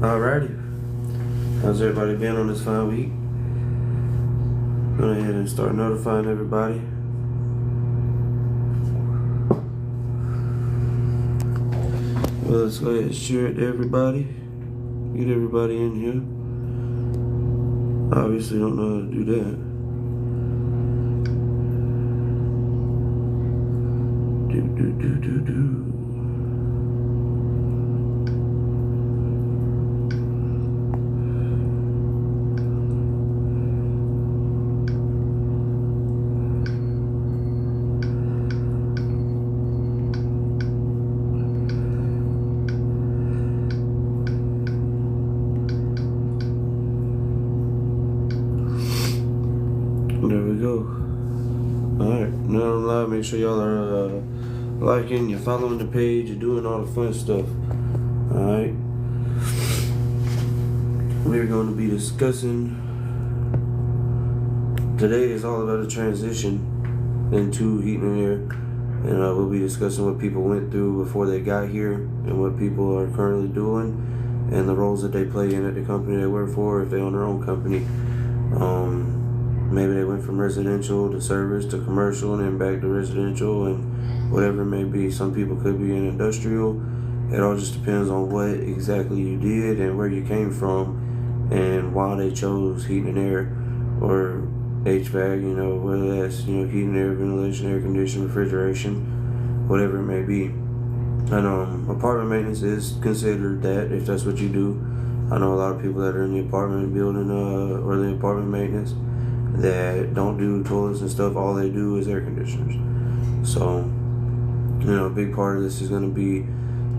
Alrighty. How's everybody been on this fine week? Go ahead and start notifying everybody. Well, let's go ahead and share it to everybody. Get everybody in here. Obviously don't know how to do that. Do. There we go. Alright, now I'm live. Make sure y'all are liking, you're following the page, you're doing all the fun stuff. Alright. We're going to be discussing. Today is all about a transition into heat and air. And we'll be discussing what people went through before they got here and what people are currently doing and the roles that they play in at the company they work for if they own their own company. Maybe they went from residential to service to commercial and then back to residential and whatever it may be. Some people could be in industrial. It all just depends on what exactly you did and where you came from and why they chose heat and air or HVAC, whether that's, heat and air, ventilation, air conditioning, refrigeration, whatever it may be. And apartment maintenance is considered that if that's what you do. I know a lot of people that are in the apartment building or the apartment maintenance that don't do toilets and stuff. All they do is air conditioners. So, a big part of this is going to be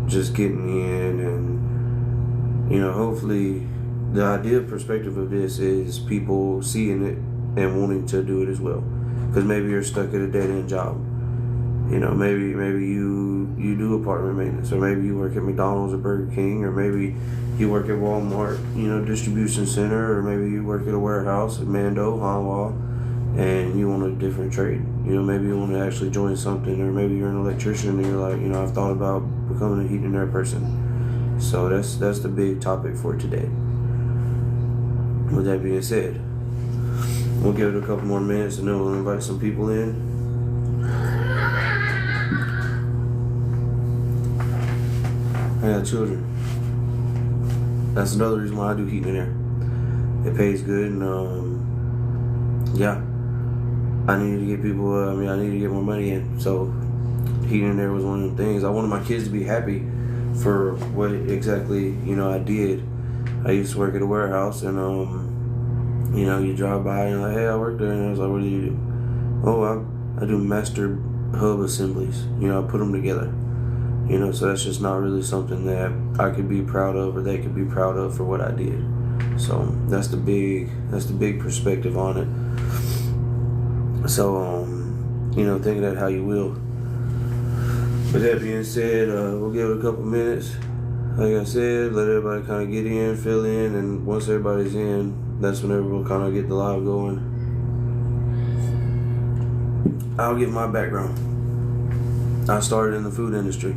just getting in and, hopefully the idea perspective of this is people seeing it and wanting to do it as well. Because maybe you're stuck at a dead-end job. Maybe you do apartment maintenance, or maybe you work at McDonald's or Burger King, or maybe you work at Walmart, distribution center, or maybe you work at a warehouse at Mando, Hanwha, and you want a different trade. Maybe you want to actually join something, or maybe you're an electrician and you're like, I've thought about becoming a heat and air person. So that's the big topic for today. With that being said, we'll give it a couple more minutes and then we'll invite some people in. I got children. That's another reason why I do heat and air. It pays good, and I needed to get people. I needed to get more money in. So heat and air was one of the things. I wanted my kids to be happy for what exactly I did. I used to work at a warehouse, and you drive by and you're like, hey, I work there, and I was like, what do you do? Oh, I do master hub assemblies. I put them together. So that's just not really something that I could be proud of or they could be proud of for what I did. So that's the big perspective on it. So, think of that how you will. With that being said, we'll give it a couple minutes. Like I said, let everybody kind of get in, fill in, and once everybody's in, that's whenever we'll kind of get the live going. I'll give my background. I started in the food industry.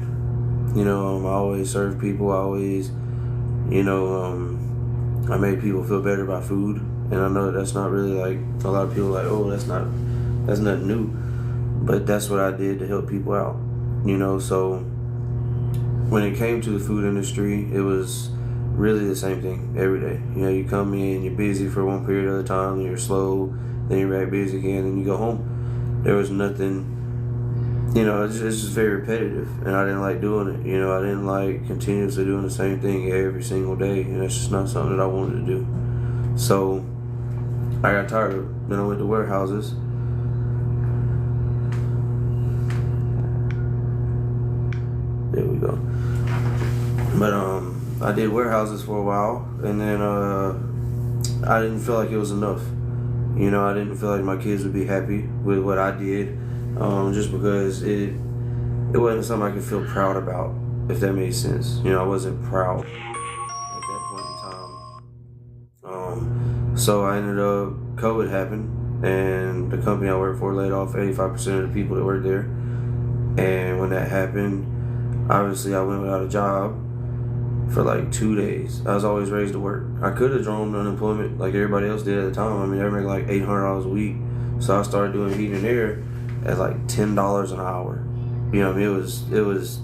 I always served people. I always, I made people feel better about food. And I know that's not really like, a lot of people are like, oh, that's nothing new. But that's what I did to help people out. So when it came to the food industry, it was really the same thing every day. You come in, you're busy for one period of the time, then you're slow, then you're back busy again, and you go home. There was nothing. It's just very repetitive, and I didn't like doing it. I didn't like continuously doing the same thing every single day, and that's just not something that I wanted to do. So I got tired of it. Then I went to warehouses. There we go. But I did warehouses for a while, and then I didn't feel like it was enough. I didn't feel like my kids would be happy with what I did. Just because it wasn't something I could feel proud about, if that made sense. I wasn't proud at that point in time. So I ended up, COVID happened, and the company I worked for laid off 85% of the people that worked there. And when that happened, obviously I went without a job, for like 2 days. I was always raised to work. I could have drawn unemployment like everybody else did at the time. I mean, they were making like $800 a week. So I started doing heating and air at like $10 an hour. You know, I mean, it was.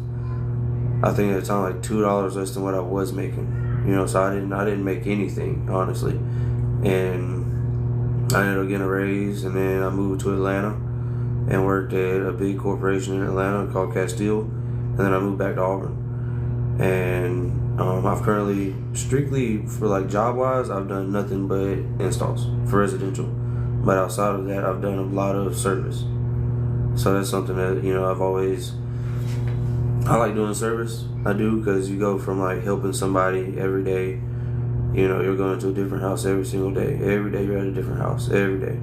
I think at the time like $2 less than what I was making. You know, so I didn't make anything honestly, and I ended up getting a raise, and then I moved to Atlanta and worked at a big corporation in Atlanta called Castile, and then I moved back to Auburn. And I've currently, strictly for like job wise, I've done nothing but installs for residential. But outside of that, I've done a lot of service. So that's something that, you know, I like doing service. I do, because you go from like helping somebody every day. You know, you're going to a different house every single day. Every day you're at a different house, every day.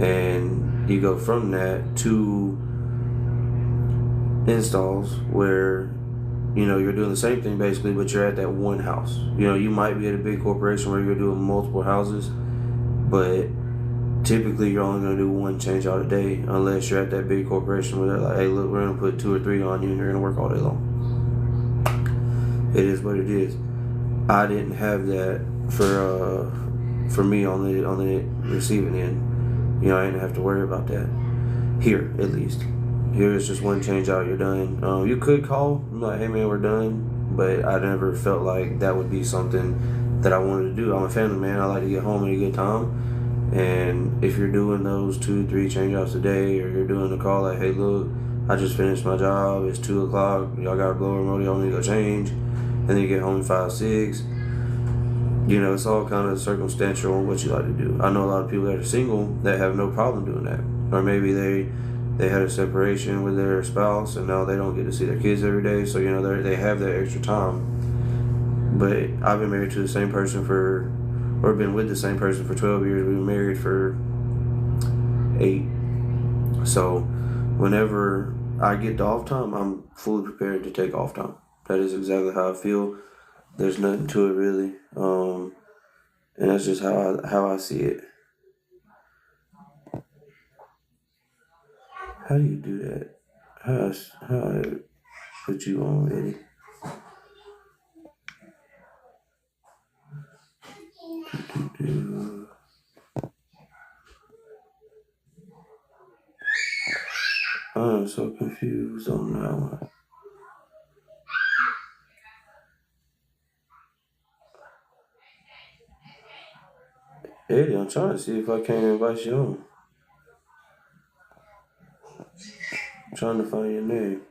And you go from that to installs where, you know, you're doing the same thing basically, but you're at that one house. You know, you might be at a big corporation where you're doing multiple houses, but typically you're only going to do one change out a day, unless you're at that big corporation where they're like, hey, look, we're going to put 2 or 3 on you and you're going to work all day long. It is what it is. I didn't have that for me on the receiving end. You know, I didn't have to worry about that here, at least. Here it's just one change out, you're done. You could call, like, hey man, we're done, but I never felt like that would be something that I wanted to do. I'm a family man. I like to get home at a good time, and if you're doing those 2, 3 change outs a day, or you're doing a call like, hey look, I just finished my job, it's 2 o'clock, y'all got a blower motor, y'all need to go change, and then you get home at 5, 6. You know, it's all kind of circumstantial on what you like to do. I know a lot of people that are single that have no problem doing that. Or maybe they had a separation with their spouse and now they don't get to see their kids every day. So, you know, they have that extra time. But I've been married to the same person or been with the same person for 12 years. We've been married for 8. So whenever I get the off time, I'm fully prepared to take off time. That is exactly how I feel. There's nothing to it really, and that's just how I see it. How do you do that? How I put you on, Eddie? I'm so confused on that one. Eddie, I'm trying to see if I can invite you on. I'm trying to find your name.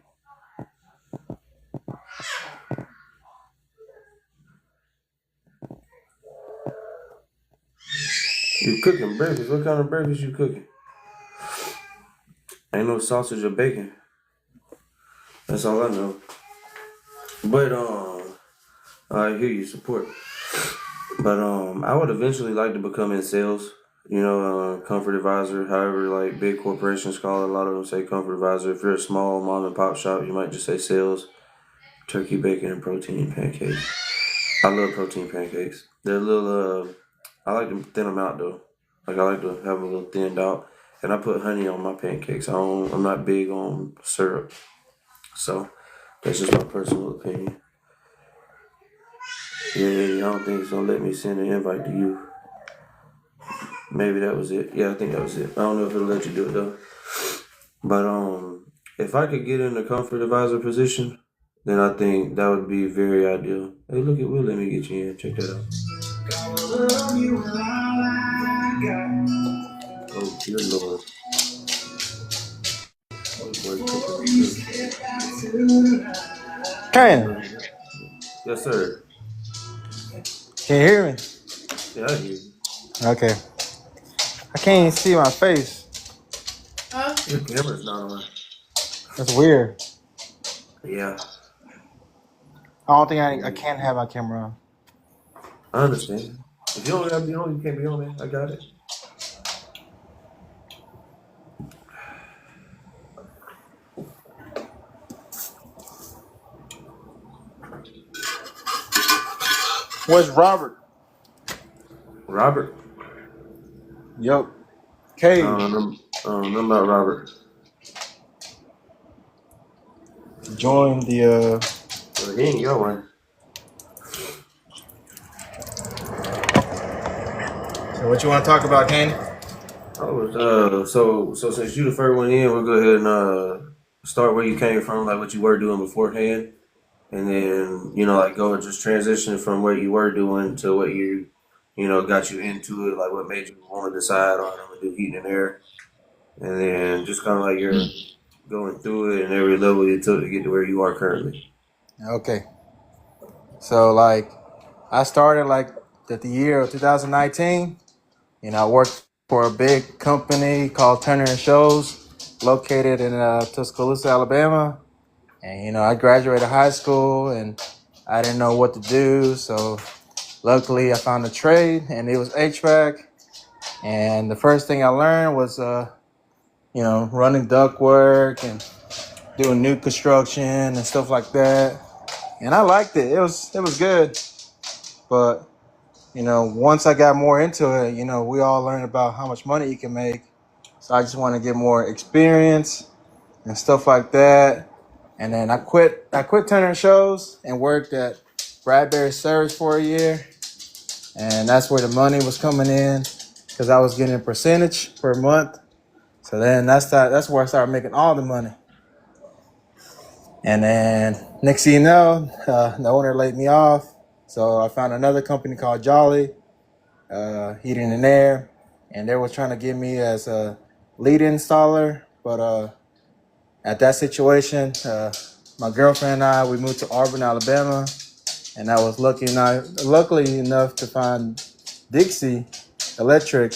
You cooking breakfast? What kind of breakfast you cooking? Ain't no sausage or bacon. That's all I know. But I hear you support. But I would eventually like to become in sales. You know, comfort advisor. However, like big corporations call it. A lot of them say comfort advisor. If you're a small mom and pop shop, you might just say sales. Turkey bacon and protein pancakes. I love protein pancakes. They're a little. I like to thin them out though. Like I like to have them a little thinned out, and I put honey on my pancakes. I'm not big on syrup, so that's just my personal opinion. Yeah, I don't think it's gonna let me send an invite to you. Maybe that was it. Yeah, I think that was it. I don't know if it'll let you do it though. But if I could get in the comfort advisor position, then I think that would be very ideal. Hey, look, it will let me get you in. Check that out. Oh, dear Lord. Can Yes, sir. you hear me? Yeah, I hear you. Okay. I can't even see my face. Your camera's not on. That's weird. Yeah. I don't think I can't have my camera on. I understand. If you don't have to be on, you can't be on it. I got it. Where's Robert? Robert? Yup. I Cage. don't know about Robert. Join the Well, he ain't going. So what you want to talk about, Candy? So since you the first one in, we'll go ahead and start where you came from, like what you were doing beforehand, and then like go and just transition from what you were doing to what got you into it, like what made you want to decide on I'm gonna do heat and air, and then just kind of like you're going through it and every level you took to get to where you are currently. Okay. So like I started like at the year of 2019. I worked for a big company called Turner and Shows, located in Tuscaloosa, Alabama. And I graduated high school and I didn't know what to do. So luckily I found a trade and it was HVAC. And the first thing I learned was running duct work and doing new construction and stuff like that. And I liked it. It was good. But once I got more into it, we all learned about how much money you can make. So I just want to get more experience and stuff like that. And then I quit Turner Shows and worked at Bradbury Service for a year. And that's where the money was coming in because I was getting a percentage per month. So then that's where I started making all the money. And then next thing you know, the owner laid me off. So I found another company called Jolly, Heating and Air, and they were trying to get me as a lead installer. But at that situation, my girlfriend and I, we moved to Auburn, Alabama, and I was luckily enough to find Dixie Electric,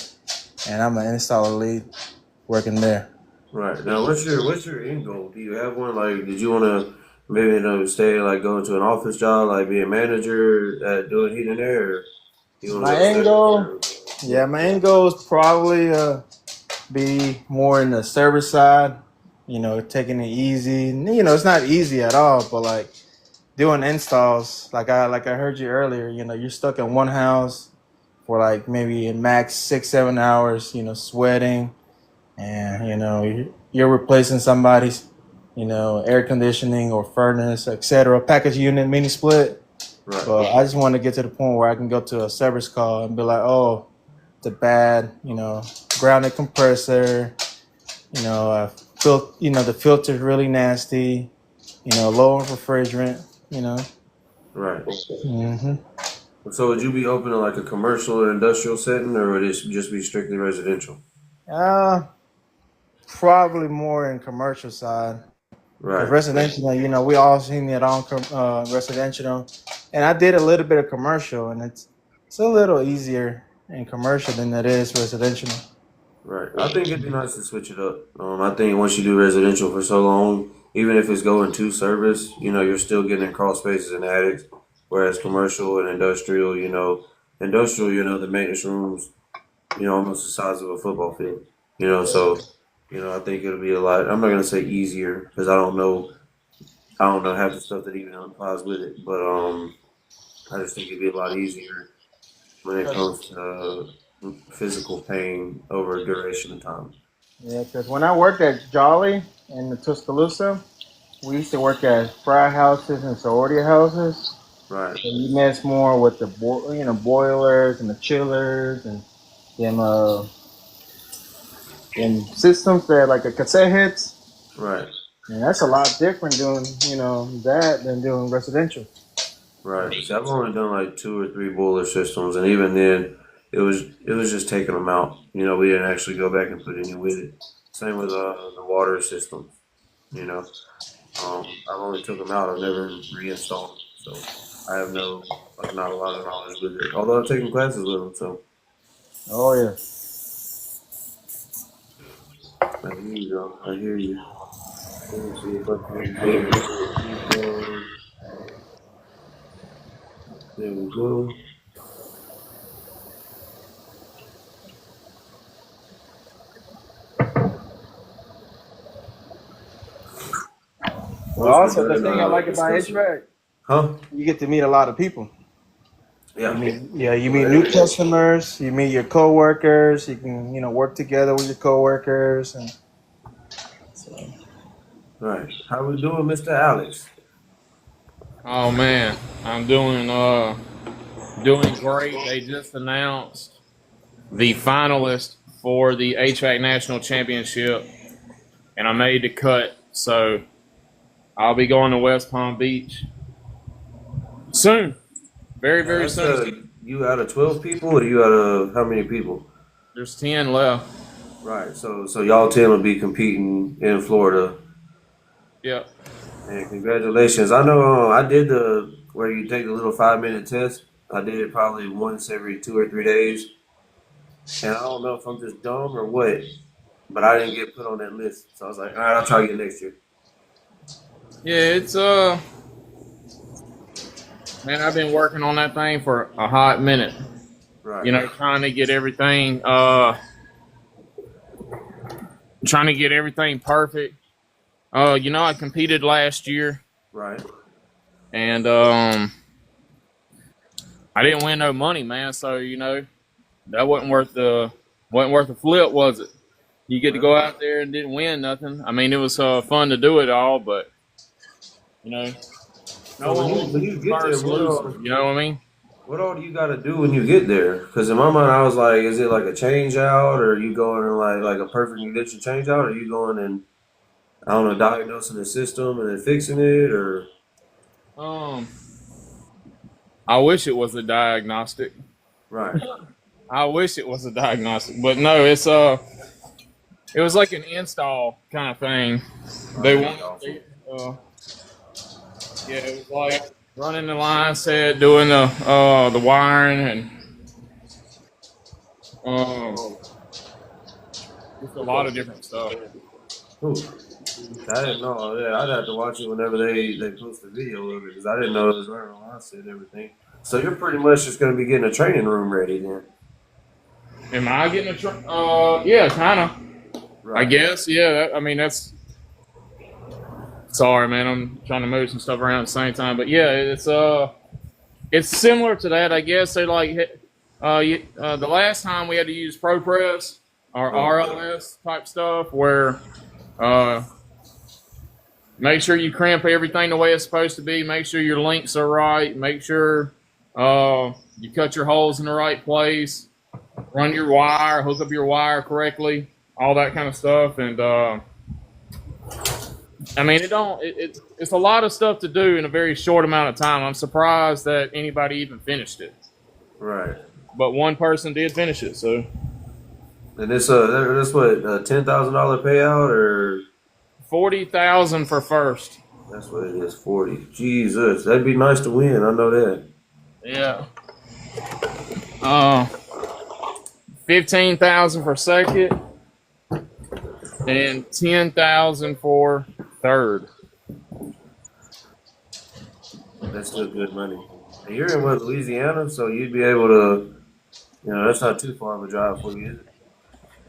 and I'm an installer lead working there. Right now, what's your end goal? Do you have one? Like, did you want to maybe stay like go into an office job, like be a manager at doing heat and air? Or you want to My go end service? goal, yeah, my end goal is probably be more in the service side, taking it easy. It's not easy at all, but like doing installs, like I heard you earlier, you're stuck in one house for like maybe a max 6-7 hours, sweating, and you're replacing somebody's, air conditioning or furnace, etc. Package unit, mini split. Right, But I just want to get to the point where I can go to a service call and be like, oh, the bad, grounded compressor, the filter's really nasty, low in refrigerant, you know. right. hmm So would you be open to like a commercial or industrial setting, or would it just be strictly residential? Uh, Probably more in commercial side. Because Right. residential, we all seen it on residential. And I did a little bit of commercial, and it's a little easier in commercial than it is residential. Right. I think it'd be nice to switch it up. I think once you do residential for so long, even if it's going to service, you're still getting in crawl spaces and attics. Whereas commercial and industrial, the maintenance rooms, almost the size of a football field. So, I think it'll be a lot. I'm not gonna say easier because I don't know half the stuff that even applies with it, but I just think it'd be a lot easier when it comes to physical pain over a duration of time. Yeah, because when I worked at Jolly in the Tuscaloosa, we used to work at fry houses and sorority houses. Right. So you mess more with the boilers and the chillers and them them systems that like a cassette hits. Right. And that's a lot different doing that than doing residential. Right. See, I've only done like two or three boiler systems, and even then, it was just taking them out. We didn't actually go back and put any with it. Same with the water systems. You know, I've only took them out. I've never reinstalled them, so I have not a lot of knowledge with it. Although I've taken classes with them, so Oh yeah. I hear you. Though. I hear you. Let me see if I can get more details. There we go. Well, Once we're also the done thing I like about discussing, HVAC, huh? you get to meet a lot of people. Yeah. You Well, meet new customers, you meet your coworkers, you can work together with your coworkers, and so. right. How we doing, Mr. Alex? Oh man, I'm doing great. They just announced the finalist for the HVAC National Championship, and I made the cut. So I'll be going to West Palm Beach soon, very Now, very that's soon. you out of 12 people, or you out of how many people? There's 10 left. Right. So y'all 10 will be competing in Florida. Yep. And congratulations. I know I did the where you take the little 5 minute test. I did it probably once every 2 or 3 days. And I don't know if I'm just dumb or what, but I didn't get put on that list. So I was like, all right, I'll try again next year. Yeah, it's man, I've been working on that thing for a hot minute. Right. You know, trying to get everything perfect. You know, I competed last year Right. and I didn't win no money, man. So, you know, that wasn't worth the flip, was it? You get to Well, go out there and didn't win nothing. I mean, it was fun to do it all, but you know, no so one wants to when be you the get there, first loser. You know what I mean? what all do you got to do when you get there? Because in my mind, I was like, is it like a change out, or are you going in like a perfect condition change out, or are you going and I don't know, diagnosing the system and then fixing it, or Um, I wish it was a diagnostic. right? I wish it was a diagnostic, but no, it was like an install kind of thing. Oh, They that'd be wanted, awesome. yeah, it was like running the line set, doing the wiring, and um, just a lot of different stuff. Ooh, I didn't know. Yeah, I'd have to watch it whenever they post a video of it because I didn't know it was running line set and everything. So you're pretty much just going to be getting a training room ready then, Am I getting yeah, kind of. I right? guess, yeah. I mean, that's. Sorry, man. I'm trying to move some stuff around at the same time, but yeah, it's similar to that, I guess. They like, the last time we had to use ProPress or Oh, RLS type stuff, where uh, make sure you crimp everything the way it's supposed to be. Make sure your links are right. Make sure you cut your holes in the right place. Run your wire, hook up your wire correctly, all that kind of stuff. And I mean, it's a lot of stuff to do in a very short amount of time. I'm surprised that anybody even finished it, right. but one person did finish it. So And that's what $10,000 payout, or 40,000 for first. that's what it is, 40. Jesus, that'd be nice to win. I know that. Yeah. Uh, 15,000 for second, and 10,000 for third. That's still good money. And you're in what, Louisiana, so you'd be able to, that's not too far of a drive for you, is it?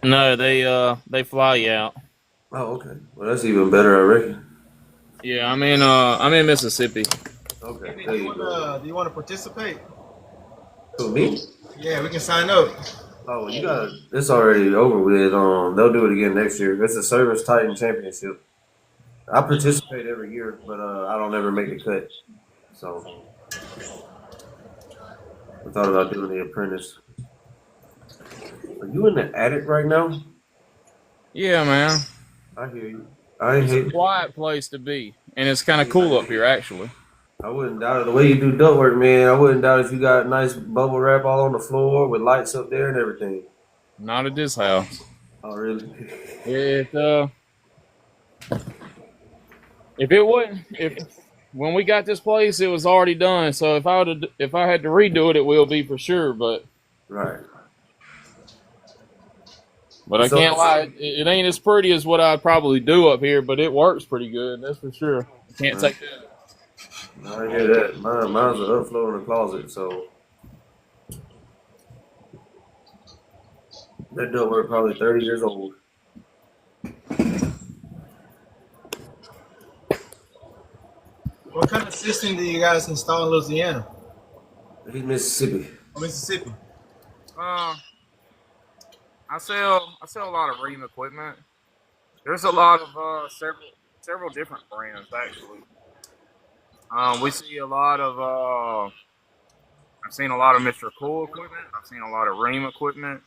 No, they fly you out. Oh, okay. Well, that's even better, I reckon. Yeah, I'm in Mississippi. Okay, Hey, there you go. do you want to participate? Who, me? Yeah, we can sign up. Oh, well, you got it's already over with. They'll do it again next year. It's a Service Titan Championship. I participate every year, but I don't ever make a cut. So I thought about doing the apprentice. Are you in the attic right now? Yeah, man. I hear you. I ain't It's a hate. quiet place to be, and it's kind of cool up here, actually. I wouldn't doubt it. The way you do duct work, man, I wouldn't doubt if you got nice bubble wrap all on the floor with lights up there and everything. Not at this house. Oh, really? It if it wasn't if when we got this place, it was already done. So if I had to redo it, it will be for sure. Right. But I So, can't lie, it ain't as pretty as what I'd probably do up here. But it works pretty good, that's for sure. Can't right. take that. I hear that. Mine's an upflow in the closet, so that duct work probably 30 years old. What kind of system do you guys install in Louisiana? He's Mississippi. Or Mississippi? Uh, I sell a lot of ream equipment. There's a lot of several different brands actually. We see a lot of I've seen a lot of Mr. Cool equipment. I've seen a lot of ream equipment.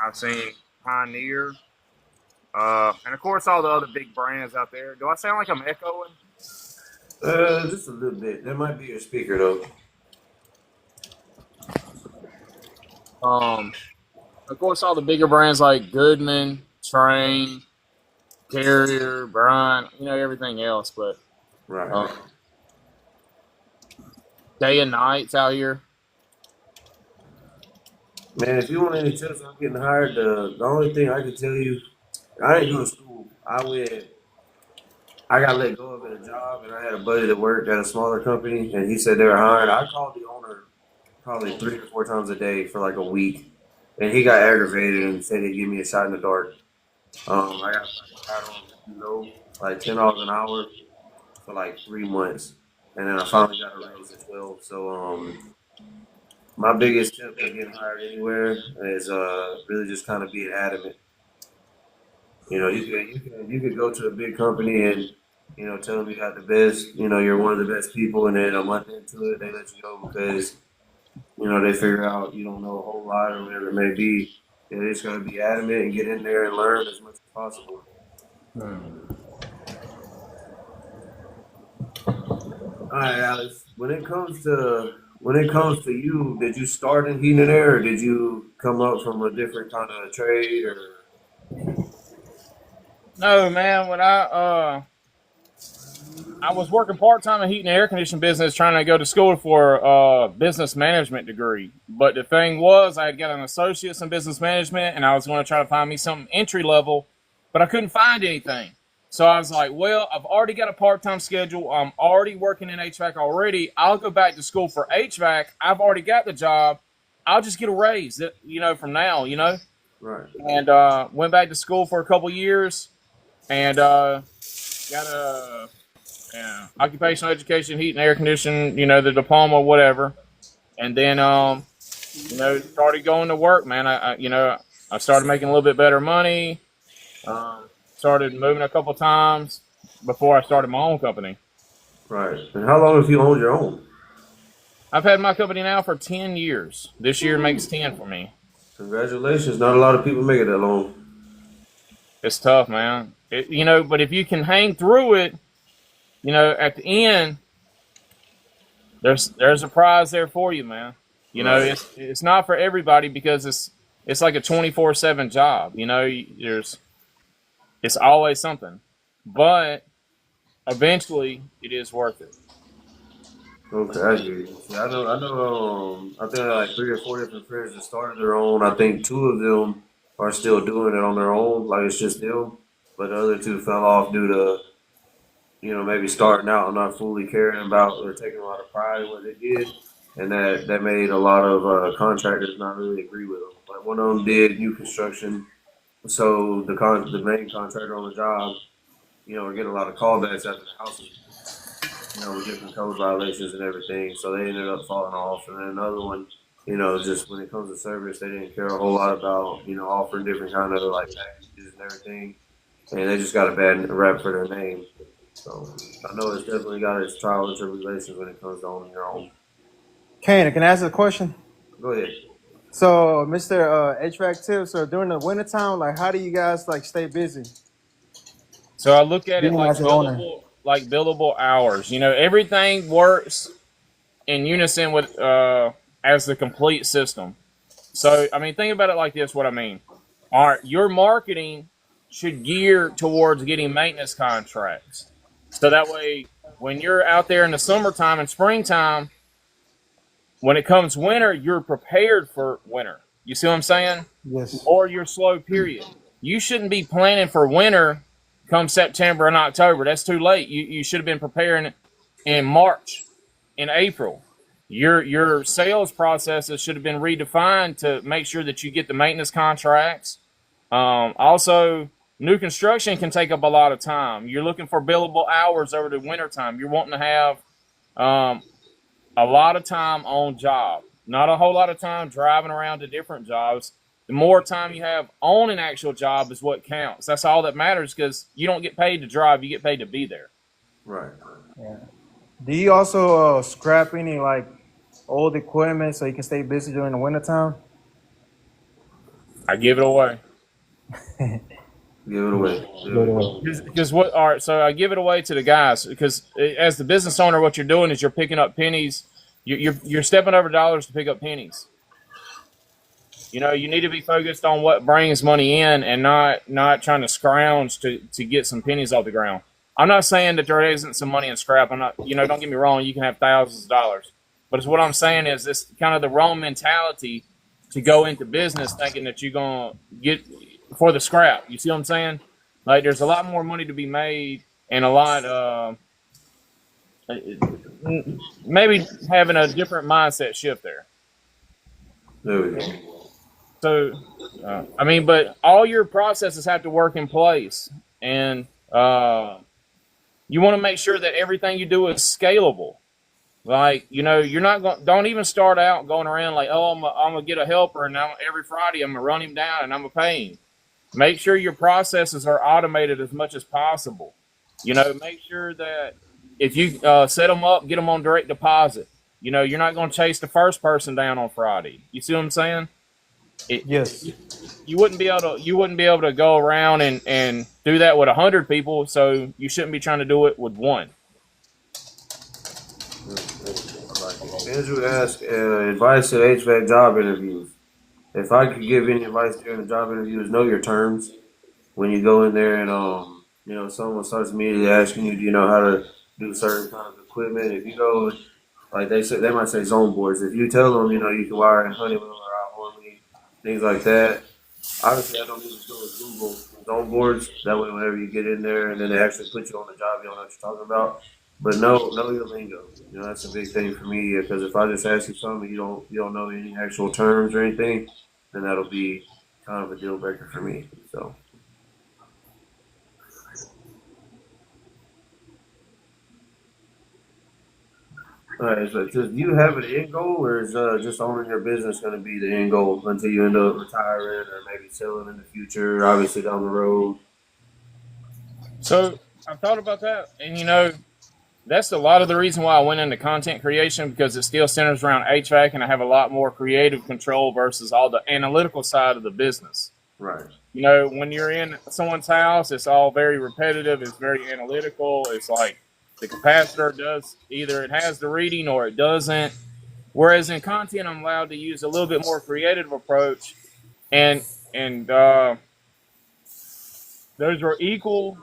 I've seen Pioneer, and of course all the other big brands out there. Do I sound like I'm echoing? Just a little bit. That might be your speaker though. Um, of course all the bigger brands like Goodman, Train, Carrier, Bryant, everything else. But Right. um, day and nights out here. Man, if you want any tips on getting hired, the only thing I can tell you, I didn't go to school. I got let go of at a job, and I had a buddy that worked at a smaller company, and he said they were hiring. I called the owner probably 3 or 4 times a day for like a week, and he got aggravated and said he'd give me a shot in the dark. I got hired on, like $10 an hour for like 3 months, and then I finally got a raise at 12. So, my biggest tip to getting hired anywhere is really just kind of being adamant. You could go to a big company and tell them you got the best. You're one of the best people, and then a month into it, they let you go because they figure out you don't know a whole lot or whatever it may be. They just got to be adamant and get in there and learn as much as possible. All right, Alex. When it comes to you, did you start in heating and air, or did you come up from a different kind of trade? Or No, man. When I was working part time in heat and air conditioning business, trying to go to school for a business management degree. But the thing was, I had got an associate's in business management, and I was going to try to find me something entry level, but I couldn't find anything. So I was like, well, I've already got a part time schedule. I'm already working in HVAC already. I'll go back to school for HVAC. I've already got the job. I'll just get a raise, from now. right? And went back to school for a couple years, and got a occupational education, heat and air conditioning, the diploma, whatever. And then, started going to work, man. I started making a little bit better money. Started moving a couple times before I started my own company. Right. And how long have you owned your own? I've had my company now for 10 years. This year makes 10 for me. Congratulations. Not a lot of people make it that long. It's tough, man. But if you can hang through it, at the end, there's a prize there for you, man. Right. It's not for everybody because it's like a 24/7 job. It's always something, but eventually it is worth it. Okay, I hear you. See, I think I had like 3 or 4 different friends that started their own. I think two of them are still doing it on their own, like it's just them. But the other two fell off due to, maybe starting out and not fully caring about or taking a lot of pride in what they did. And that made a lot of contractors not really agree with them. Like one of them did new construction, so the main contractor on the job, we're getting a lot of callbacks after the house with different code violations and everything. So they ended up falling off. And then another one, just when it comes to service, they didn't care a whole lot about, offering different kind of like packages and everything. And they just got a bad rap for their name. So I know it's definitely got its trials and tribulations when it comes to owning your own. Kane, can I ask a question? Go ahead. So, Mr. HVAC tips, so during the wintertime, like how do you guys like stay busy? So I look at it Being like as an owner. billable hours. Everything works in unison with as the complete system. So I mean, think about it like this. What I mean, all right, your marketing should gear towards getting maintenance contracts. So that way, when you're out there in the summertime and springtime, when it comes winter, you're prepared for winter. You see what I'm saying? Yes. Or your slow period. You shouldn't be planning for winter come September and October. That's too late. You should have been preparing in March, in April. Your sales processes should have been redefined to make sure that you get the maintenance contracts. Also, new construction can take up a lot of time. You're looking for billable hours over the wintertime. You're wanting to have a lot of time on job, not a whole lot of time driving around to different jobs. The more time you have on an actual job is what counts. That's all that matters because you don't get paid to drive, you get paid to be there. Right. Yeah. Do you also scrap any like old equipment so you can stay busy during the wintertime? I give it away. Give it away. There Good we one. go. Because what? All right, so I give it away to the guys because as the business owner, what you're doing is you're picking up pennies. You're stepping over dollars to pick up pennies. You know, you need to be focused on what brings money in and not trying to scrounge to get some pennies off the ground. I'm not saying that there isn't some money in scrap. I'm not, you know, don't get me wrong. You can have thousands of dollars, but it's what I'm saying is this kind of the wrong mentality to go into business thinking that you're gonna get for the scrap. You see what I'm saying? Like, there's a lot more money to be made, and a lot maybe having a different mindset shift there. There we go. So, I mean, but all your processes have to work in place, and you want to make sure that everything you do is scalable. Like, you know, you're not going. Don't even start out going around like, oh, I'm gonna get a helper, and every Friday I'm gonna run him down and I'm gonna pay him. Make sure your processes are automated as much as possible. You know, make sure that if you set them up, get them on direct deposit. You know, you're not going to chase the first person down on Friday. You see what I'm saying? It, Yes. you wouldn't be able to go around and do that with 100 people. So you shouldn't be trying to do it with one. I like it. Andrew asked advice to HVAC job interviews. If I could give any advice during the job interviews, know your terms. When you go in there and someone starts immediately asking you, do you know how to do certain kinds of equipment? If you go like they might say zone boards. If you tell them, you can wire in Honeywell or out Harmony, things like that. Honestly, I don't even go with Google zone boards. That way, whenever you get in there and then they actually put you on the job, you know what you're talking about. But know your lingo. That's a big thing for me because if I just ask you something you don't know any actual terms or anything, then that'll be kind of a deal breaker for me. So. All right, so just do you have an end goal, or is just owning your business going to be the end goal until you end up retiring or maybe selling in the future, obviously down the road? So I've thought about that, and you know, that's a lot of the reason why I went into content creation because it still centers around HVAC, and I have a lot more creative control versus all the analytical side of the business. Right. You know, when you're in someone's house, it's all very repetitive. It's very analytical. It's like the capacitor does either it has the reading or it doesn't. Whereas in content, I'm allowed to use a little bit more creative approach, and and those are equal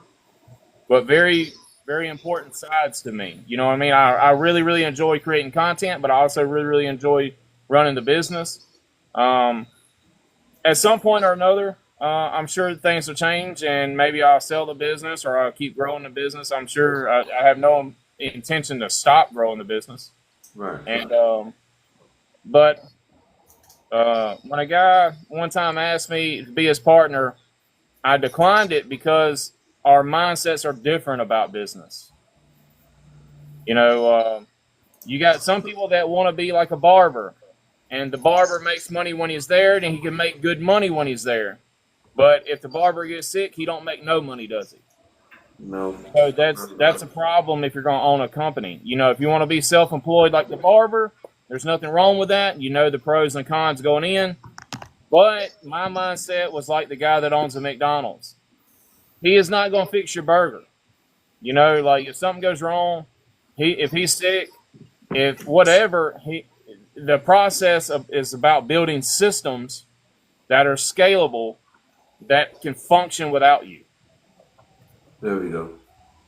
but very very important sides to me. You know what I mean? I really really enjoy creating content, but I also really really enjoy running the business. Um, at some point or another, I'm sure things will change, and maybe I'll sell the business or I'll keep growing the business. I'm sure I have no intention to stop growing the business. Right. And but when a guy one time asked me to be his partner, I declined it because our mindsets are different about business. You know, you got some people that want to be like a barber, and the barber makes money when he's there, and he can make good money when he's there. But if the barber gets sick, he don't make no money, does he? No. So that's a problem if you're going to own a company. You know, if you want to be self-employed like the barber, there's nothing wrong with that. You know the pros and cons going in. But my mindset was like the guy that owns a McDonald's. He is not going to fix your burger. You know, like if something goes wrong, if he's sick, if whatever, the process is about building systems that are scalable that can function without you. There we go.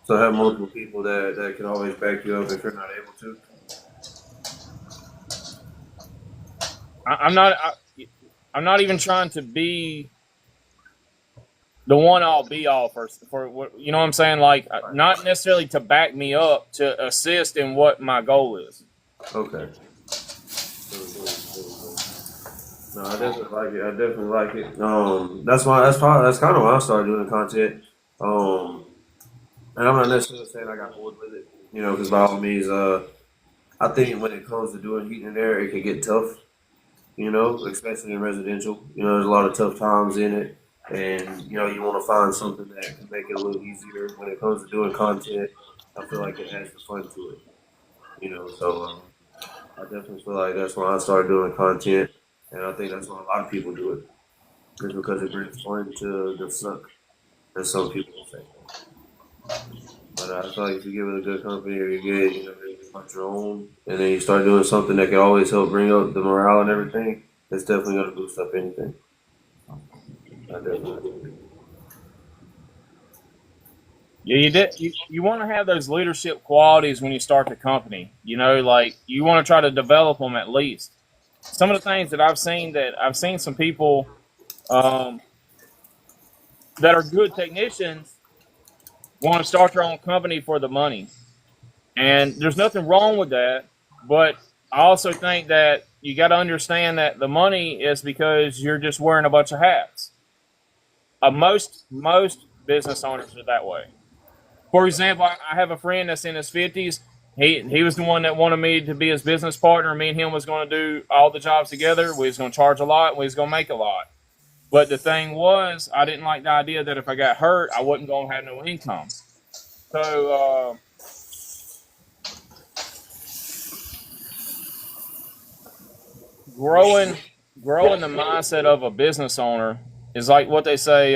So have multiple people that can always back you up if you're not able to. I'm not. I'm not even trying to be the one all be all for what you know what I'm saying. Like not necessarily to back me up, to assist in what my goal is. Okay. No, I definitely like it. I definitely like it. That's kind of why I started doing content. Um, and I'm not necessarily saying I got bored with it, because by all means, I think when it comes to doing heating and air, it can get tough, especially in residential. There's a lot of tough times in it, and you want to find something that can make it a little easier. When it comes to doing content, I feel like it adds the fun to it, So I definitely feel like that's when I started doing content, and I think that's why a lot of people do it. just because it brings fun to the suck, as some people say. But I feel like if you get with a good company or you get, you start your own, and then you start doing something that can always help bring up the morale and everything, it's definitely going to boost up anything. I definitely. Yeah, you want to have those leadership qualities when you start the company. Like you want to try to develop them at least. Some of the things that I've seen some people um, that are good technicians want to start their own company for the money, and there's nothing wrong with that. But I also think that you got to understand that the money is because you're just wearing a bunch of hats. Most business owners are that way. For example, I have a friend that's in his 50s. He was the one that wanted me to be his business partner. Me and him was going to do all the jobs together. We was going to charge a lot. We was going to make a lot. But the thing was, I didn't like the idea that if I got hurt, I wasn't going to have no income. So growing growing the mindset of a business owner is like what they say.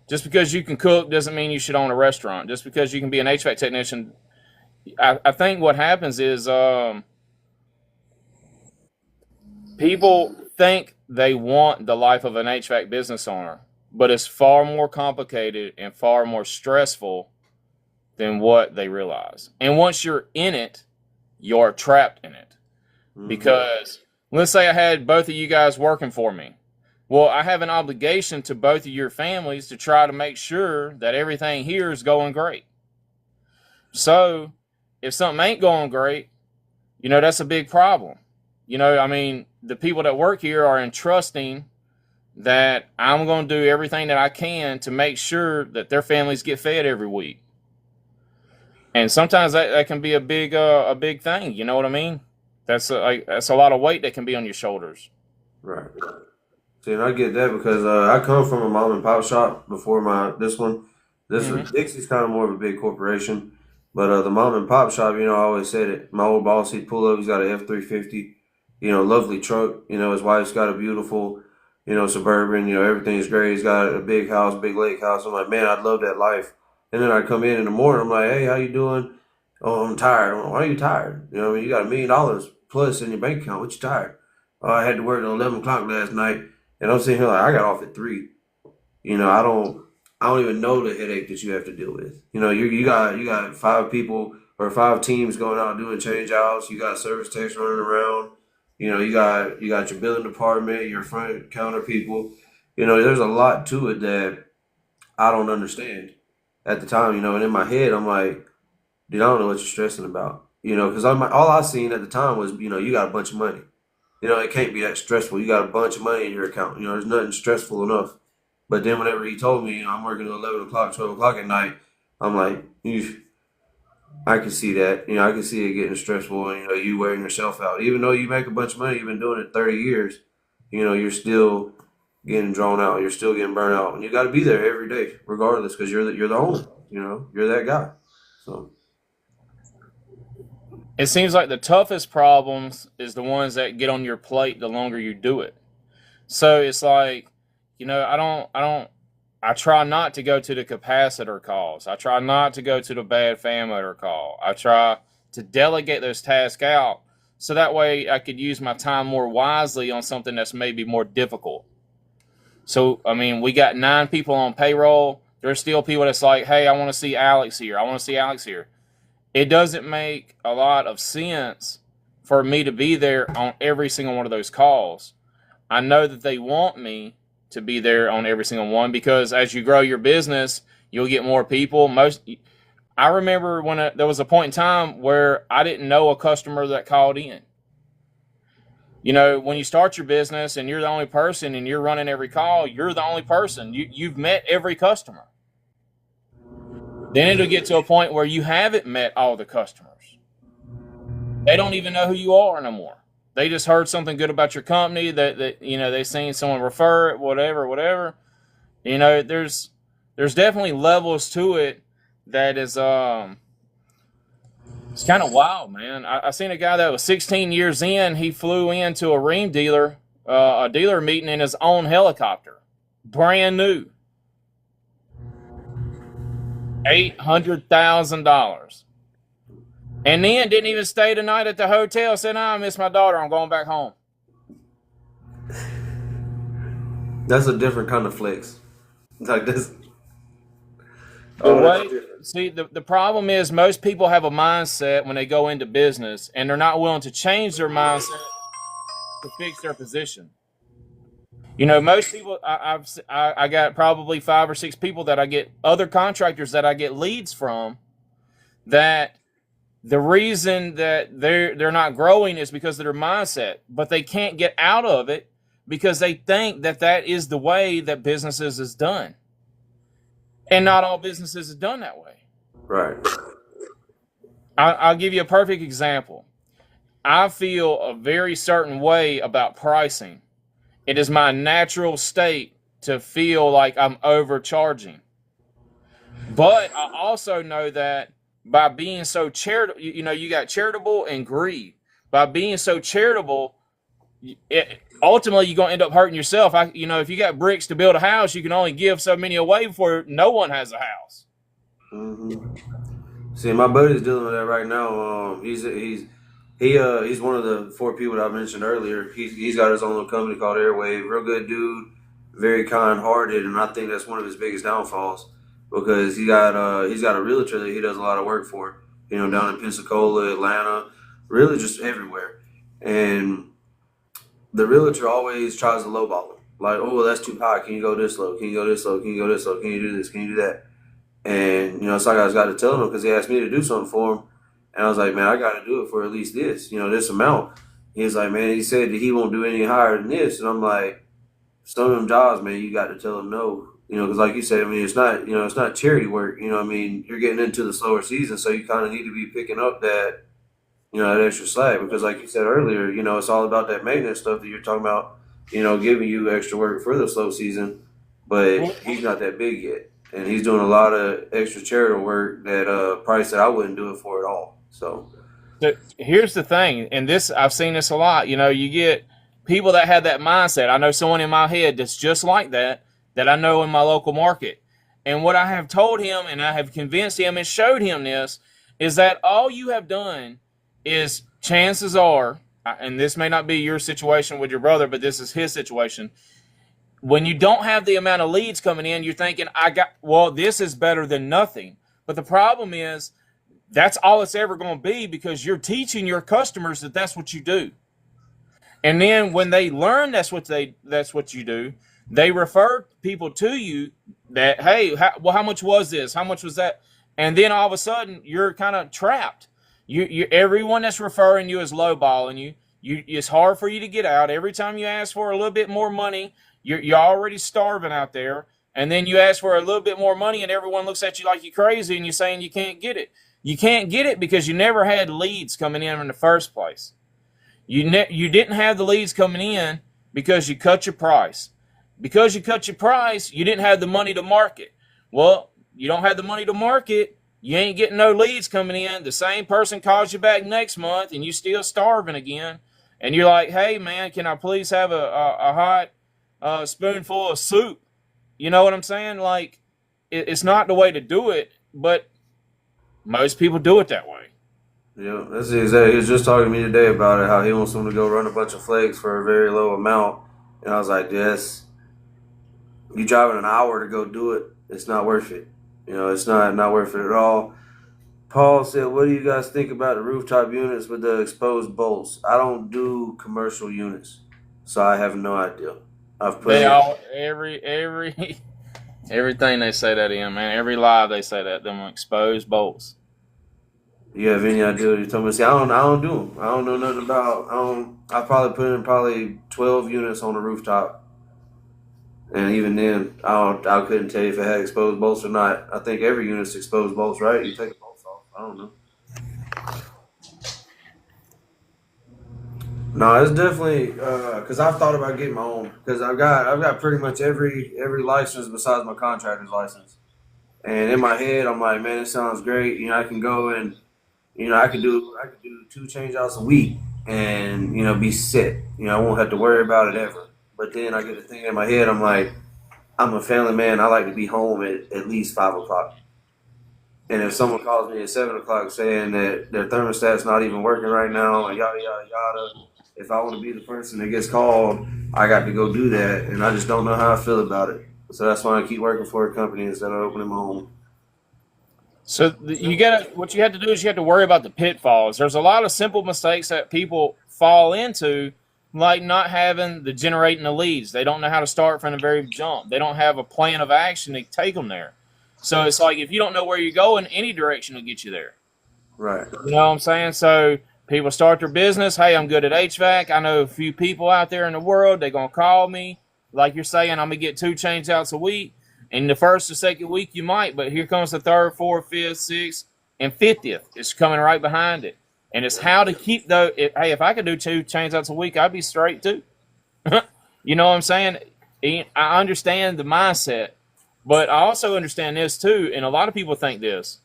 Just because you can cook doesn't mean you should own a restaurant. Just because you can be an HVAC technician, I think what happens is people think they want the life of an HVAC business owner, but it's far more complicated and far more stressful than what they realize. And once you're in it, you're trapped in it. Mm-hmm. Because let's say I had both of you guys working for me. Well, I have an obligation to both of your families to try to make sure that everything here is going great. So if something ain't going great, that's a big problem. The people that work here are entrusting that I'm going to do everything that I can to make sure that their families get fed every week. And sometimes that can be a big thing. You know what I mean? That's a lot of weight that can be on your shoulders. Right. See, and I get that because I come from a mom and pop shop before this one. Dixie's kind of more of a big corporation, but the mom and pop shop, I always said it. My old boss, he'd pull up. He's got an F-350, lovely truck. His wife's got a beautiful, Suburban. Everything's great. He's got a big house, big lake house. I'm like, man, I'd love that life. And then I come in the morning. I'm like, hey, how you doing? Oh, I'm tired. I'm like, why are you tired? You got $1 million plus in your bank account. What you tired? Oh, I had to work till 11 o'clock last night. And I'm sitting here like I got off at 3. I don't even know the headache that you have to deal with. You got 5 people or 5 teams going out doing change outs. You got service techs running around. You got your billing department, your front counter people. There's a lot to it that I don't understand at the time. And in my head I'm like, dude, I don't know what you're stressing about. Because all I seen at the time was, you got a bunch of money. It can't be that stressful. You got a bunch of money in your account. There's nothing stressful enough. But then whenever he told me, I'm working till 11 o'clock, 12 o'clock at night, I'm like, I can see that. I can see it getting stressful and, you wearing yourself out. Even though you make a bunch of money, you've been doing it 30 years, you're still getting drawn out. You're still getting burnt out. And you got to be there every day, regardless, because you're the owner. You're that guy. So. It seems like the toughest problems is the ones that get on your plate the longer you do it. So it's like, I try not to go to the capacitor calls. I try not to go to the bad fan motor call. I try to delegate those tasks out so that way I could use my time more wisely on something that's maybe more difficult. So, we got 9 people on payroll. There's still people that's like, hey, I want to see Alex here. I want to see Alex here. It doesn't make a lot of sense for me to be there on every single one of those calls. I know that they want me to be there on every single one because as you grow your business, you'll get more people. I remember when there was a point in time where I didn't know a customer that called in. When you start your business and you're the only person and you're running every call, you're the only person. You've met every customer. Then it'll get to a point where you haven't met all the customers. They don't even know who you are no more. They just heard something good about your company that they seen someone refer it, whatever. There's definitely levels to it that is it's kind of wild, man. I seen a guy that was 16 years in. He flew into a ream dealer a dealer meeting in his own helicopter, brand new, $800,000, and then didn't even stay the night at the hotel. Said, "Nah, I miss my daughter. I'm going back home." That's a different kind of flex. Like this. The Oh, that's way, different. see, the problem is most people have a mindset when they go into business, and they're not willing to change their mindset to fix their position. Most people, I got probably 5 or 6 people that I get, other contractors that I get leads from, that the reason that they're not growing is because of their mindset, but they can't get out of it because they think that that is the way that businesses is done, and not all businesses is done that way. Right. I'll give you a perfect example. I feel a very certain way about pricing. It is my natural state to feel like I'm overcharging. But I also know that by being so charitable, you got charitable and greed. By being so charitable, ultimately you're going to end up hurting yourself. If you got bricks to build a house, you can only give so many away before no one has a house. See, my buddy's dealing with that right now. He's one of the 4 people that I mentioned earlier. He's got his own little company called Airwave. Real good dude, very kind hearted, and I think that's one of his biggest downfalls because he's got a realtor that he does a lot of work for. Down in Pensacola, Atlanta, really just everywhere. And the realtor always tries to lowball him. Like, oh, well, that's too high. Can you go this low? Can you go this low? Can you go this low? Can you do this? Can you do that? And, so I just got to tell him because he asked me to do something for him. And I was like, man, I got to do it for at least this, this amount. He was like, man, he said that he won't do any higher than this. And I'm like, some of them jobs, man, you got to tell them no. Because like you said, I mean, it's not charity work. I mean, you're getting into the slower season, so you kind of need to be picking up that extra slack. Because like you said earlier, it's all about that maintenance stuff that you're talking about, giving you extra work for the slow season. But he's not that big yet. And he's doing a lot of extra charitable work at a price that I wouldn't do it for at all. So here's the thing, and this I've seen this a lot. You get people that have that mindset. I know someone in my head that's just like that I know in my local market. And what I have told him, and I have convinced him and showed him this, is that all you have done is, chances are, and this may not be your situation with your brother, but this is his situation. When you don't have the amount of leads coming in, you're thinking, this is better than nothing. But the problem is, that's all it's ever going to be because you're teaching your customers that that's what you do. And then when they learn that's what you do, they refer people to you that, hey, how much was this? How much was that? And then all of a sudden, you're kind of trapped. Everyone that's referring you is lowballing you. It's hard for you to get out. Every time you ask for a little bit more money, you're already starving out there, and then you ask for a little bit more money, and everyone looks at you like you're crazy, and you're saying you can't get it. You can't get it because you never had leads coming in the first place. You didn't have the leads coming in because you cut your price. Because you cut your price, you didn't have the money to market. Well, you don't have the money to market, you ain't getting no leads coming in. The same person calls you back next month, and you still starving again. And you're like, hey, man, can I please have a hot spoonful of soup? You know what I'm saying? Like, it's not the way to do it, but most people do it that way. Yeah, that's exactly. He was just talking to me today about it, how he wants someone to go run a bunch of flags for a very low amount. And I was like, yes, you driving an hour to go do it, it's not worth it. It's not worth it at all. Paul said, what do you guys think about the rooftop units with the exposed bolts? I don't do commercial units, so I have no idea. I've put everything they say that in, man. Every live they say that, them exposed bolts. You have any idea what you're talking about? See, I don't do them. I don't know nothing about. I probably put in 12 units on the rooftop, and even then, I couldn't tell you if it had exposed bolts or not. I think every unit's exposed bolts, right? You take the bolts off. I don't know. No, it's definitely because I've thought about getting my own because I've got pretty much every license besides my contractor's license, and in my head I'm like, man, it sounds great. I can go and I could do 2 change outs a week, and be set. I won't have to worry about it ever. But then I get to thinking in my head, I'm like, I'm a family man. I like to be home at least 5 o'clock. And if someone calls me at 7 o'clock saying that their thermostat's not even working right now, and yada yada yada, if I want to be the person that gets called, I got to go do that, and I just don't know how I feel about it. So that's why I keep working for a company instead of opening my own. So what you have to do is you have to worry about the pitfalls. There's a lot of simple mistakes that people fall into, like not having the generating the leads. They don't know how to start from the very jump. They don't have a plan of action to take them there. So it's like if you don't know where you're going, any direction will get you there. Right. You know what I'm saying? So people start their business. Hey, I'm good at HVAC. I know a few people out there in the world. They're going to call me. Like you're saying, I'm going to get 2 change outs a week. In the first or second week, you might, but here comes the third, fourth, fifth, sixth, and 50th. It's coming right behind it. And it's how to keep those. Hey, if I could do 2 change outs a week, I'd be straight too. You know what I'm saying? I understand the mindset, but I also understand this too. And a lot of people think this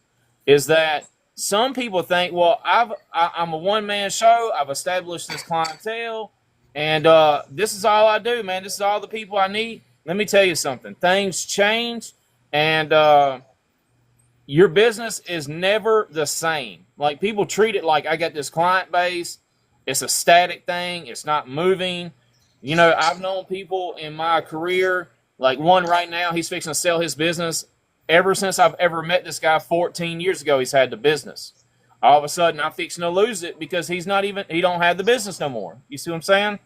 is that some people think, well, I'm a one-man show. I've established this clientele, and this is all I do, man. This is all the people I need. Let me tell you something. Things change, and your business is never the same. Like people treat it like I got this client base. It's a static thing. It's not moving. I've known people in my career, like one right now, he's fixing to sell his business. Ever since I've ever met this guy 14 years ago, he's had the business. All of a sudden, I'm fixing to lose it because he don't have the business no more. You see what I'm saying?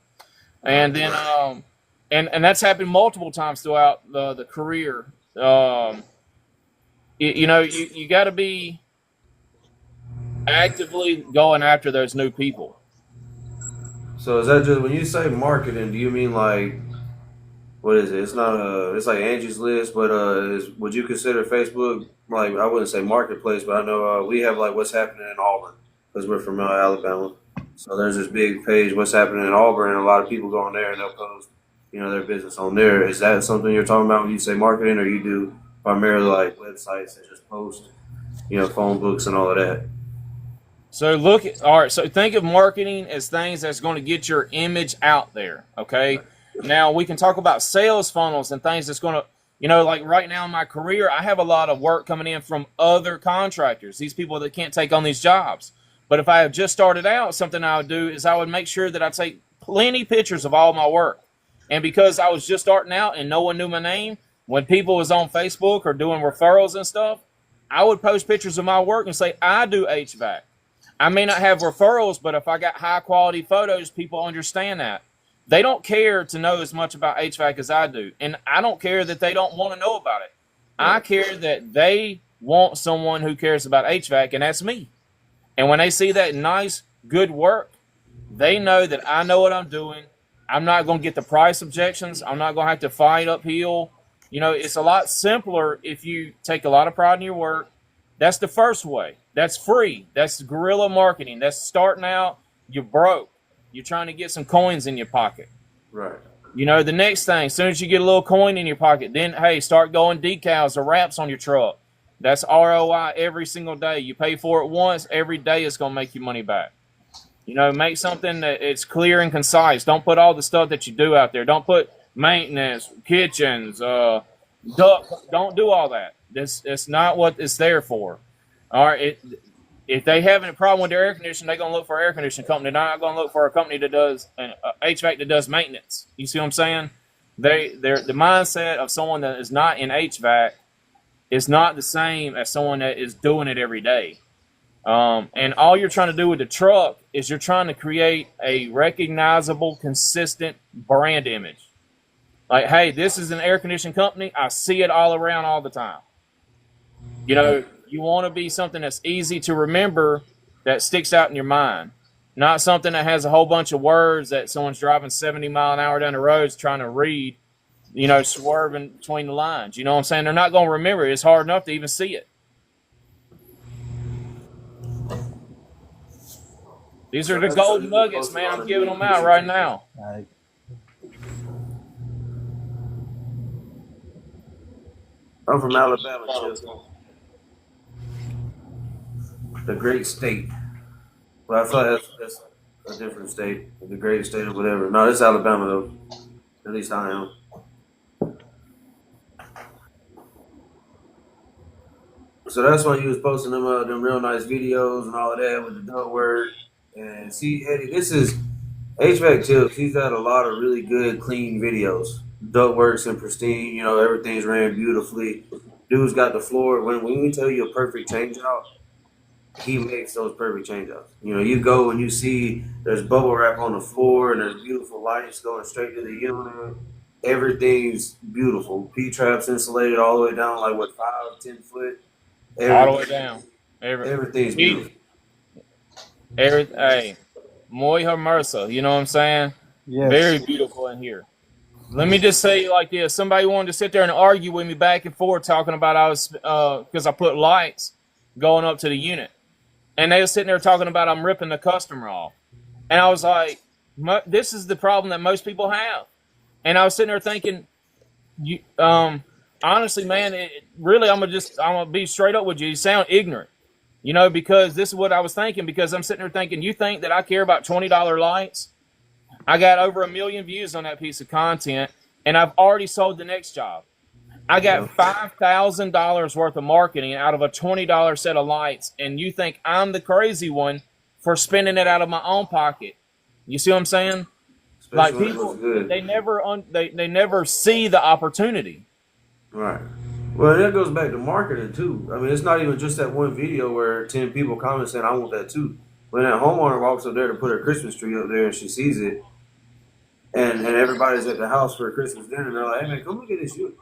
And then, and that's happened multiple times throughout the career. You got to be actively going after those new people. So is that just when you say marketing? Do you mean like what is it? It's not it's like Angie's List, but would you consider Facebook like I wouldn't say marketplace, but I know we have like what's happening in Auburn because we're from Alabama. So there's this big page, what's happening in Auburn, and a lot of people go on there and they'll post, their business on there. Is that something you're talking about when you say marketing, or you do primarily like websites that just post, phone books and all of that? So so think of marketing as things that's going to get your image out there. Okay. Now we can talk about sales funnels and things that's going to, like right now in my career, I have a lot of work coming in from other contractors, these people that can't take on these jobs. But if I have just started out, something I would do is I would make sure that I take plenty pictures of all my work. And because I was just starting out and no one knew my name, when people was on Facebook or doing referrals and stuff, I would post pictures of my work and say, I do HVAC. I may not have referrals, but if I got high quality photos, people understand that. They don't care to know as much about HVAC as I do. And I don't care that they don't want to know about it. I care that they want someone who cares about HVAC, and that's me. And when they see that nice, good work, they know that I know what I'm doing. I'm not going to get the price objections. I'm not going to have to fight uphill. It's a lot simpler if you take a lot of pride in your work. That's the first way. That's free. That's guerrilla marketing. That's starting out. You're broke. You're trying to get some coins in your pocket. Right. The next thing, as soon as you get a little coin in your pocket, then, hey, start going decals or wraps on your truck. That's ROI every single day. You pay for it once. Every day it's going to make you money back. Make something that it's clear and concise. Don't put all the stuff that you do out there. Don't put maintenance, kitchens, duct. Don't do all that. It's not what it's there for. All right. If they having a problem with their air conditioning, they're going to look for an air conditioning company. They're not going to look for a company that does an HVAC that does maintenance. You see what I'm saying? The mindset of someone that is not in HVAC is not the same as someone that is doing it every day. And all you're trying to do with the truck is you're trying to create a recognizable, consistent brand image. Like, hey, this is an air conditioning company. I see it all around all the time. You want to be something that's easy to remember, that sticks out in your mind, not something that has a whole bunch of words that someone's driving 70 mile an hour down the roads trying to read, swerving between the lines. You know what I'm saying? They're not going to remember it. It's hard enough to even see it. These are the golden nuggets, man. I'm giving them out right now. Like, I'm from Alabama, too. The great state. But I feel like a different state, the greatest state or whatever. No, it's Alabama though. At least I am. So that's why you was posting them real nice videos and all of that with the duct work. And see, Eddie, this is HVAC Tips. He's got a lot of really good, clean videos. Duct works and pristine. You know, everything's ran beautifully. Dude's got the floor. When we tell you a perfect change out, he makes those perfect change outs. You know, you go and you see there's bubble wrap on the floor and there's beautiful lights going straight to the unit. Everything's beautiful. P traps insulated all the way down, like what, 5, 10 foot. All the way down. Everything's beautiful. Hey, muy hermoso. You know what I'm saying? Yes. Very beautiful in here. Let me just say it like this: somebody wanted to sit there and argue with me back and forth, talking about I was because I put lights going up to the unit, and they were sitting there talking about I'm ripping the customer off, and I was like, this is the problem that most people have, and I was sitting there thinking, you honestly, man, really, I'm gonna be straight up with you. You sound ignorant, you know, because this is what I was thinking. Because I'm sitting there thinking, you think that I care about $20 lights? I got over 1 million views on that piece of content, and I've already sold the next job. I got $5,000 worth of marketing out of a $20 set of lights, and you think I'm the crazy one for spending it out of my own pocket? You see what I'm saying? Especially like people, they never see the opportunity. Right. Well, that goes back to marketing too. I mean, it's not even just that one video where 10 people comment saying, "I want that too." When that homeowner walks up there to put her Christmas tree up there and she sees it, and everybody's at the house for a Christmas dinner, and they're like, "Hey man, come look at this unit."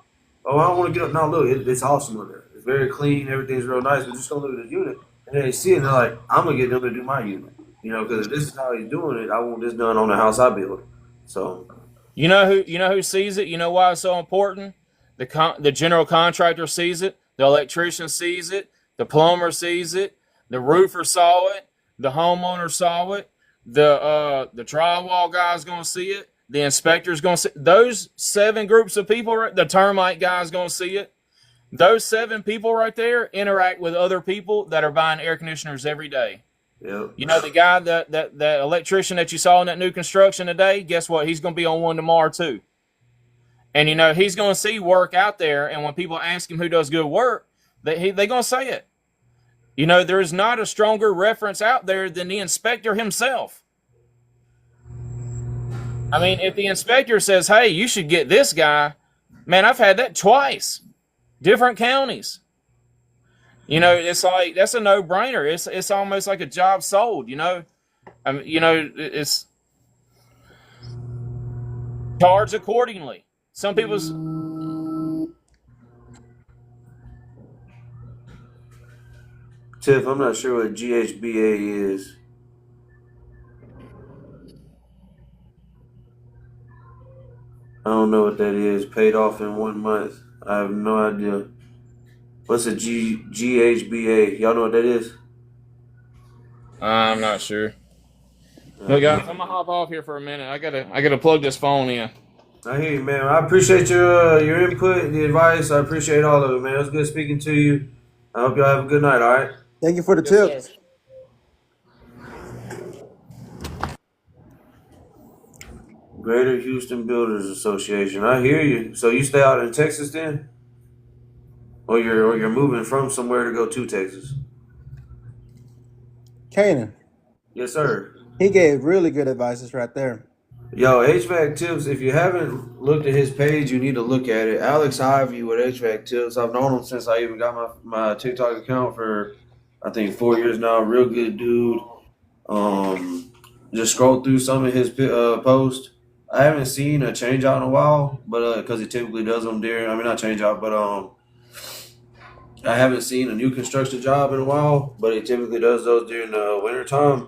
Oh, I don't want to get up. No, look, it's awesome up there. It's very clean. Everything's real nice. But just go look at the unit, and then they see it, and they're like, "I'm gonna get them to do my unit." You know, because if this is how he's doing it, I want this done on the house I build. So, you know who sees it? You know why it's so important? The general contractor sees it. The electrician sees it. The plumber sees it. The roofer saw it. The homeowner saw it. The drywall guy's gonna see it. The inspector's going to see those 7 groups of people. The termite guy's going to see it. Those 7 people right there interact with other people that are buying air conditioners every day. Yep. You know, the guy, that electrician that you saw in that new construction today, guess what? He's going to be on one tomorrow too. And, you know, he's going to see work out there. And when people ask him who does good work, they're going to say it. You know, there is not a stronger reference out there than the inspector himself. I mean, if the inspector says, "Hey, you should get this guy," man, I've had that twice, different counties. You know, it's like that's a no-brainer. It's almost like a job sold. You know, I mean, you know, it's charged accordingly. Some people's. Tiff, I'm not sure what GHBA is. I don't know what that is. Paid off in 1 month. I have no idea. What's a GHBA? Y'all know what that is? I'm not sure. Look, guys, I'm gonna hop off here for a minute. I gotta plug this phone in. I hear you, man. I appreciate your input, the advice. I appreciate all of it, man. It was good speaking to you. I hope y'all have a good night. All right. Thank you for the tips. Sir. Greater Houston Builders Association. I hear you. So you stay out in Texas then, or you're moving from somewhere to go to Texas? Kanan, Yes, sir. he gave really good advices right there. Yo, HVAC Tips. If you haven't looked at his page, you need to look at it. Alex Ivy with HVAC Tips. I've known him since I even got my TikTok account for I think 4 years now. Real good dude. Just scroll through some of his posts. I haven't seen a change out in a while, but because he typically does them during. I mean, not change out, but I haven't seen a new construction job in a while, but he typically does those during the winter time.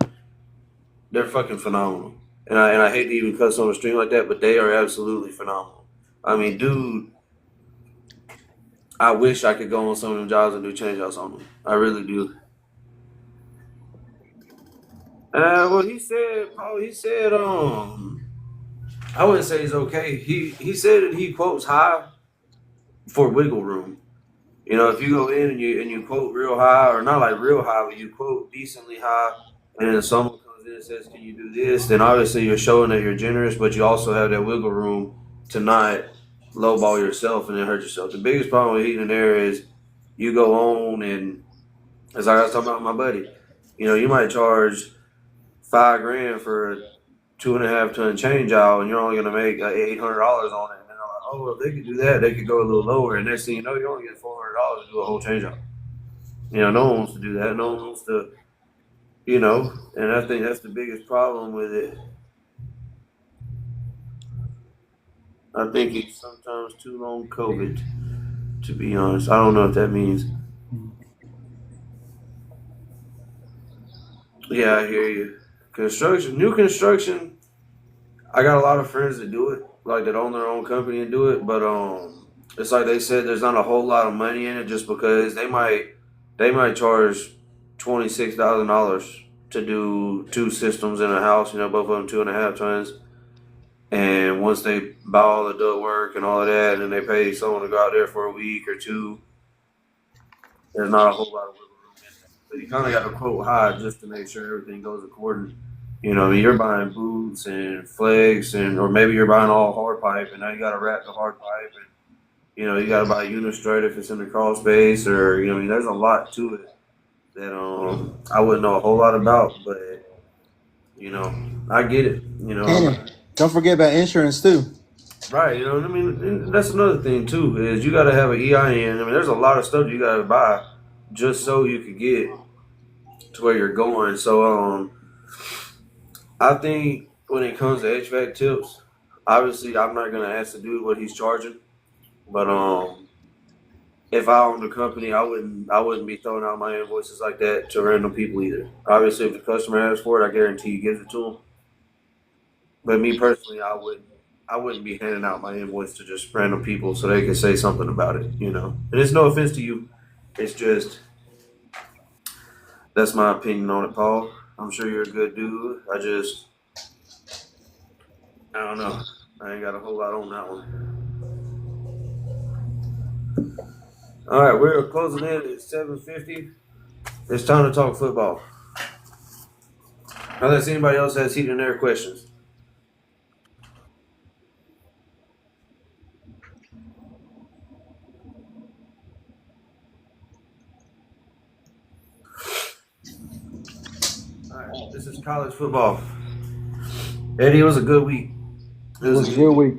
They're fucking phenomenal. And I hate to even cuss on the stream like that, but they are absolutely phenomenal. I mean, dude, I wish I could go on some of them jobs and do change outs on them. I really do. Well, he said, I wouldn't say he's okay. He said that he quotes high for wiggle room. You know, if you go in and you quote real high, or not like real high, but you quote decently high, and then someone comes in and says, "Can you do this?" Then obviously you're showing that you're generous, but you also have that wiggle room to not lowball yourself and then hurt yourself. The biggest problem with heating and air is you go on and, as I was talking about with my buddy, you might charge $5,000 for a 2.5 ton change out, and you're only going to make $800 on it. And they're like, "Oh, if they could do that, they could go a little lower." And next thing you know, you only get $400 to do a whole change out. No one wants to do that. No one wants to, and I think that's the biggest problem with it. I think it's sometimes too long COVID, to be honest. I don't know what that means. Yeah, I hear you. New construction, I got a lot of friends that do it, like that own their own company and do it, but it's like they said there's not a whole lot of money in it just because they might charge $26,000 to do two systems in a house, both of them 2.5 tons. And once they buy all the duct work and all of that, and then they pay someone to go out there for a week or two, there's not a whole lot of wiggle room in that. But you kind of got to quote high just to make sure everything goes according. You're buying boots and flex, or maybe you're buying all hard pipe, and now you got to wrap the hard pipe, and you got to buy unistrut if it's in the crawl space, or there's a lot to it that I wouldn't know a whole lot about, but I get it. And don't forget about insurance too. Right, and that's another thing too, is you gotta have an EIN. There's a lot of stuff you gotta buy just so you could get to where you're going. So I think when it comes to HVAC tips, obviously I'm not gonna ask the dude what he's charging. But if I owned a company, I wouldn't be throwing out my invoices like that to random people either. Obviously if the customer asks for it, I guarantee he gives it to them. But me personally, I wouldn't be handing out my invoice to just random people so they can say something about it, And it's no offense to you. It's just that's my opinion on it, Paul. I'm sure you're a good dude. I don't know. I ain't got a whole lot on that one. All right, we're closing in at 7:50. It's time to talk football. Unless anybody else has heat and air questions. All right, this is college football. Eddie, it was a good week. It was a good week.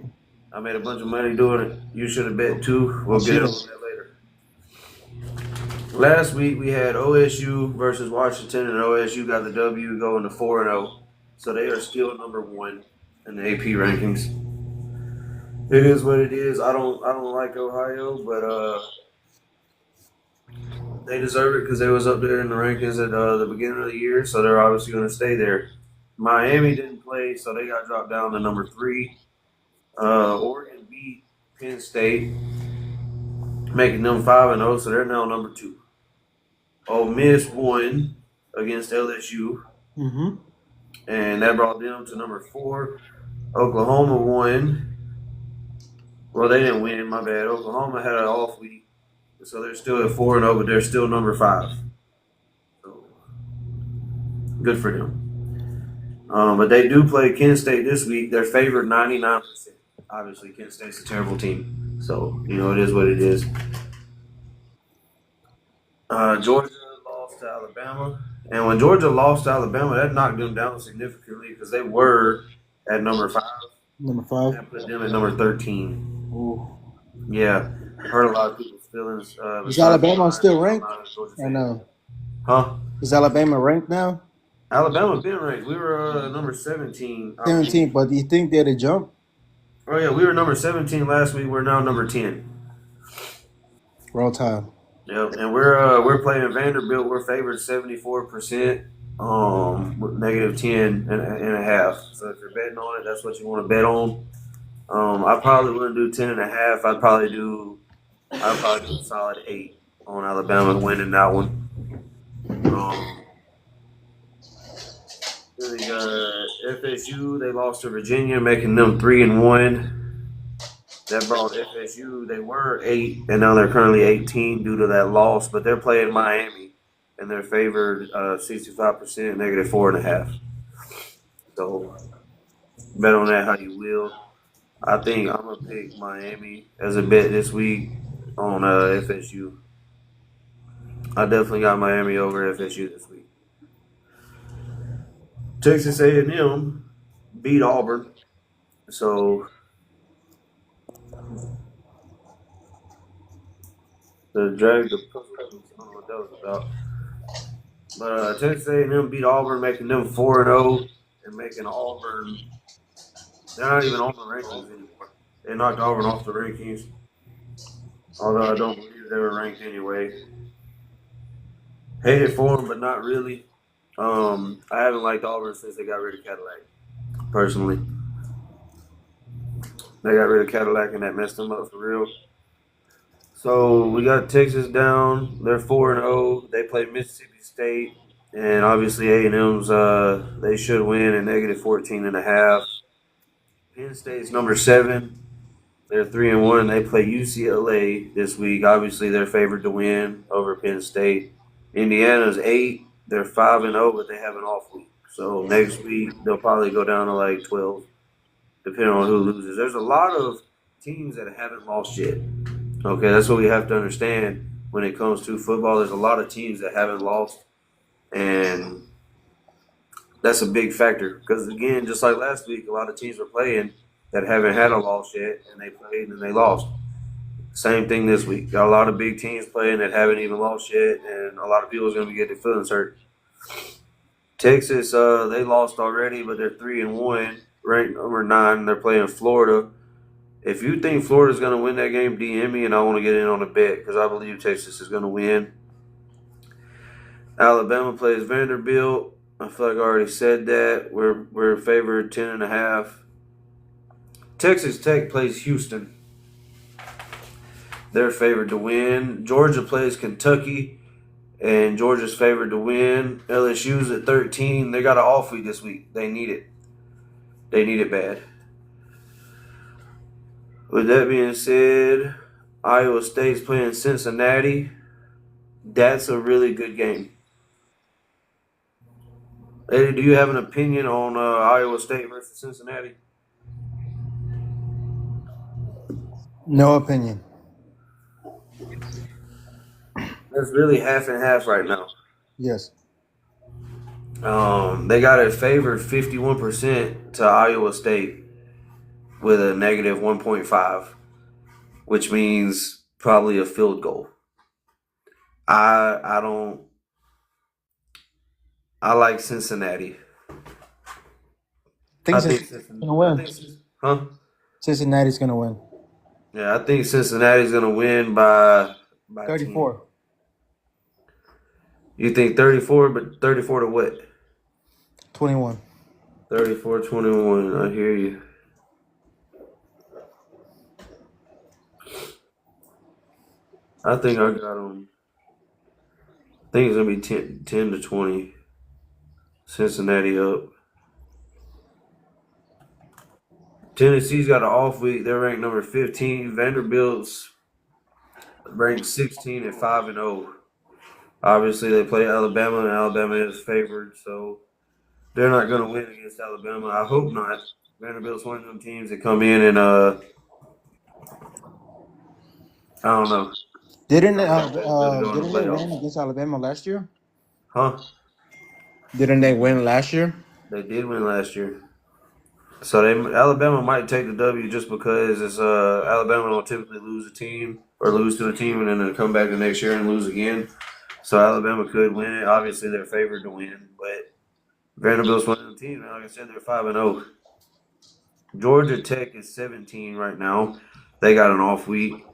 I made a bunch of money doing it. You should have bet too. We'll get into that later. Last week we had OSU versus Washington, and OSU got the W, going to 4-0. So they are still number one in the AP rankings. It is what it is. I don't like Ohio, but they deserve it because they was up there in the rankings at the beginning of the year, so they're obviously going to stay there. Miami didn't play, so they got dropped down to number 3. Oregon beat Penn State, making them 5-0, so they're now number 2. Ole Miss won against LSU, and that brought them to number 4. Oklahoma won. Well, they didn't win, my bad. Oklahoma had an off week, so they're still at 4-0, but they're still number 5. So good for them. But they do play Kent State this week. They're favored 99%. Obviously, Kent State's a terrible team. So, it is what it is. Georgia lost to Alabama. And when Georgia lost to Alabama, that knocked them down significantly because they were at number 5. Number 5. That put them at number 13. Ooh. Yeah. I heard a lot of people's feelings. Is Alabama still ranked? Or no? Huh? Is Alabama ranked now? Alabama been ranked. We were number 17. 17, but do you think they'd a jump? Oh, yeah. We were number 17 last week. We're now number 10. Roll Tide. Yep, and we're playing Vanderbilt. We're favored 74%, with negative 10.5. So if you're betting on it, that's what you want to bet on. I probably wouldn't do 10.5. I'd probably do a solid 8 on Alabama winning that one. Then they got FSU. They lost to Virginia, making them 3-1. That brought FSU. They were 8, and now they're currently 18 due to that loss. But they're playing Miami, and they're favored 65%, negative 4.5. So bet on that how you will. I think I'm gonna pick Miami as a bet this week on FSU. I definitely got Miami over FSU this week. Texas A&M beat Auburn, so the drag the puzzle piece. I don't know what that was about. But Texas A&M beat Auburn, making them 4-0, and making Auburn. They're not even on the rankings anymore. They knocked Auburn off the rankings, although I don't believe they were ranked anyway. Hated for them, but not really. I haven't liked Auburn since they got rid of Cadillac. Personally, they got rid of Cadillac, and that messed them up for real. So we got Texas down. They're 4-0. They play Mississippi State, and obviously A&M's. They should win at -14.5. Penn State's number 7. They're 3-1. They play UCLA this week. Obviously, they're favored to win over Penn State. Indiana's 8. They're 5-0, but they have an off week. So next week they'll probably go down to like 12, depending on who loses. There's a lot of teams that haven't lost yet. Okay, that's what we have to understand when it comes to football. There's a lot of teams that haven't lost, and that's a big factor. Because again, just like last week, a lot of teams were playing that haven't had a loss yet, and they played and they lost. Same thing this week. Got a lot of big teams playing that haven't even lost yet, and a lot of people are going to be getting their feelings hurt. Texas, they lost already, but they're 3-1, ranked number 9. They're playing Florida. If you think Florida's going to win that game, DM me, and I want to get in on a bet because I believe Texas is going to win. Alabama plays Vanderbilt. I feel like I already said that. We're favored 10.5. Texas Tech plays Houston. They're favored to win. Georgia plays Kentucky, and Georgia's favored to win. LSU's at 13. They got an off week this week. They need it. They need it bad. With that being said, Iowa State's playing Cincinnati. That's a really good game. Eddie, do you have an opinion on Iowa State versus Cincinnati? No opinion. That's really half and half right now. Yes. They got it favored 51% to Iowa State with a -1.5, which means probably a field goal. I don't. I like Cincinnati. I think Cincinnati's going to win. Huh? Cincinnati's going to win. Yeah, I think Cincinnati's going to win by 34. 10. You think 34, but 34 to what? 21. 34-21. I hear you. I think I got them. I think it's going to be 10 to 20. Cincinnati up. Tennessee's got an off week. They're ranked number 15. Vanderbilt's ranked 16 at 5-0. Obviously, they play Alabama, and Alabama is favored, so they're not going to win against Alabama. I hope not. Vanderbilt's one of them teams that come in and I don't know. Didn't they win against Alabama last year? Huh? Didn't they win last year? They did win last year. So Alabama might take the W just because it's Alabama don't typically lose a team or lose to a team and then they come back the next year and lose again. So Alabama could win it. Obviously, they're favored to win, but Vanderbilt's one of the teams. Like I said, they're 5-0. Georgia Tech is 17 right now. They got an off week.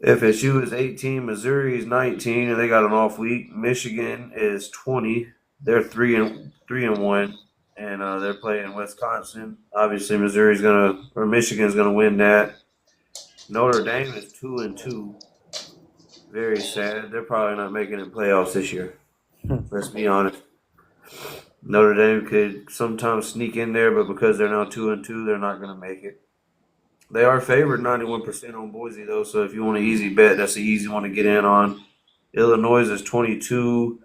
FSU is 18. Missouri is 19, and they got an off week. Michigan is 20. They're 3-1, and they're playing Wisconsin. Obviously, Michigan's gonna win that. Notre Dame is 2-2. Very sad. They're probably not making it playoffs this year. Let's be honest. Notre Dame could sometimes sneak in there, but because they're now 2-2, they're not going to make it. They are favored 91% on Boise, though, so if you want an easy bet, that's an easy one to get in on. Illinois is 22.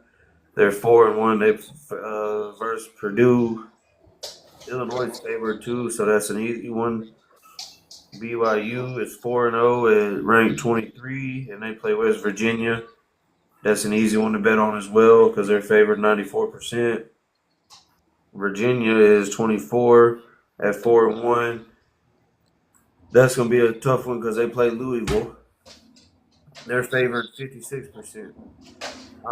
They're 4-1. They versus Purdue. Illinois is favored too, so that's an easy one. BYU is 4-0 at ranked 23, and they play West Virginia. That's an easy one to bet on as well because they're favored 94%. Virginia is 24 at 4-1. That's going to be a tough one because they play Louisville. They're favored 56%.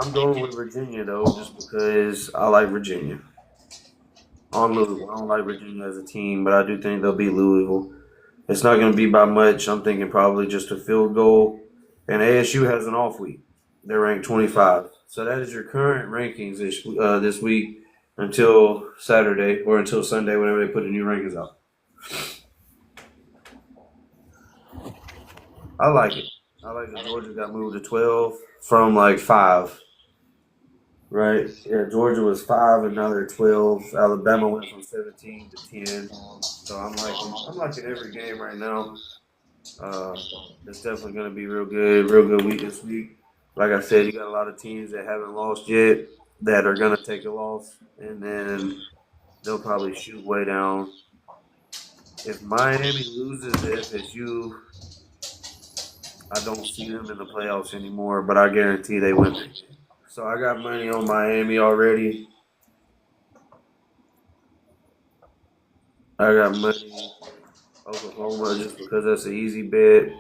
I'm going with Virginia though, just because I like Virginia. On Louisville, I don't like Virginia as a team, but I do think they'll beat Louisville. It's not going to be by much. I'm thinking probably just a field goal. And ASU has an off week. They're ranked 25. So that is your current rankings this week until Saturday or until Sunday, whenever they put the new rankings out. I like it. I like that Georgia got moved to 12 from like 5. Right? Yeah, Georgia was 5 and now they're 12. Alabama went from 17 to 10. So I'm liking every game right now. It's definitely going to be real good week this week. Like I said, you got a lot of teams that haven't lost yet that are going to take a loss, and then they'll probably shoot way down. If Miami loses to FSU, I don't see them in the playoffs anymore, but I guarantee they win. So I got money on Miami already. I got money Oklahoma just because that's an easy bet.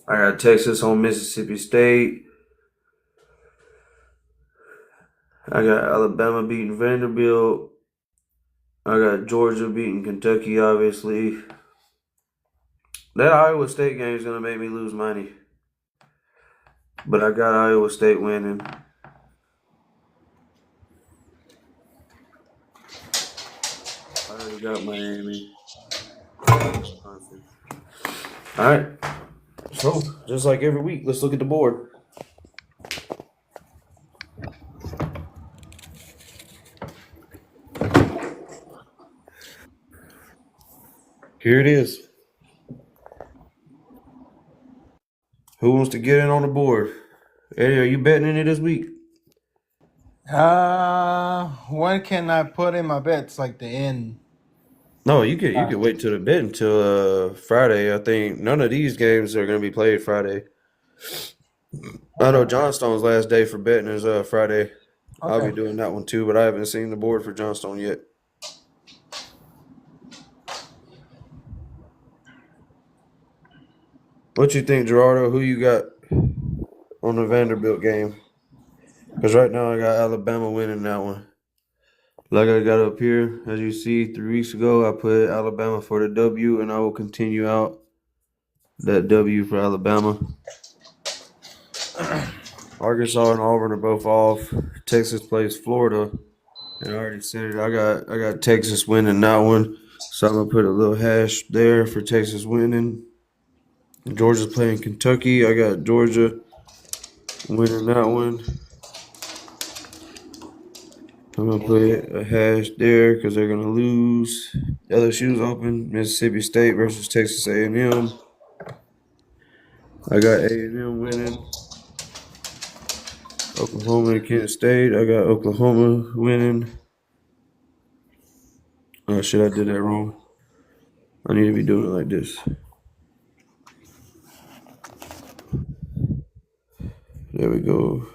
I got Texas on Mississippi State. I got Alabama beating Vanderbilt. I got Georgia beating Kentucky, obviously. That Iowa State game is going to make me lose money. But I got Iowa State winning. I already got Miami. Wisconsin. All right. So, just like every week, let's look at the board. Here it is. Who wants to get in on the board? Eddie, are you betting any this week? When can I put in my bets? Like the end? No, you could wait till the bet until Friday. I think none of these games are going to be played Friday. I know Johnstone's last day for betting is Friday. I'll be Okay. doing that one too, but I haven't seen the board for Johnstone yet. What you think, Gerardo? Who you got on the Vanderbilt game? Because right now I got Alabama winning that one. Like I got up here, as you see, 3 weeks ago, I put Alabama for the W, and I will continue out that W for Alabama. Arkansas and Auburn are both off. Texas plays Florida, and I already said it. I got Texas winning that one, so I'm gonna put a little hash there for Texas winning. Georgia's playing Kentucky. I got Georgia winning that one. I'm gonna put a hash there because they're gonna lose. LSU's open. Mississippi State versus Texas A&M. I got A&M winning. Oklahoma and Kent State. I got Oklahoma winning. Oh shit, I did that wrong. I need to be doing it like this. There we go.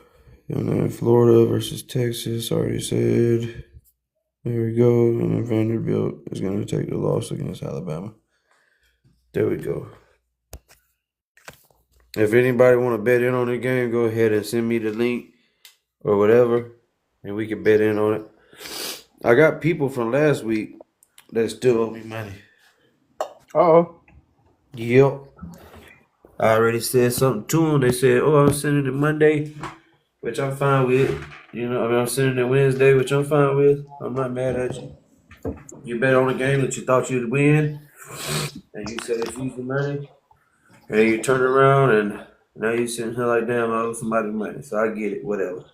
And then Florida versus Texas. Already said. There we go. And then Vanderbilt is going to take the loss against Alabama. There we go. If anybody want to bet in on the game, go ahead and send me the link or whatever, and we can bet in on it. I got people from last week that still owe me money. Oh. Yep. I already said something to them. They said, "Oh, I'm sending it Monday," which I'm fine with. I'm sending it Wednesday, which I'm fine with. I'm not mad at you. You bet on a game that you thought you'd win, and you said it's easy money, and then you turn around and now you're sitting here like, damn, I owe somebody money. So I get it, whatever.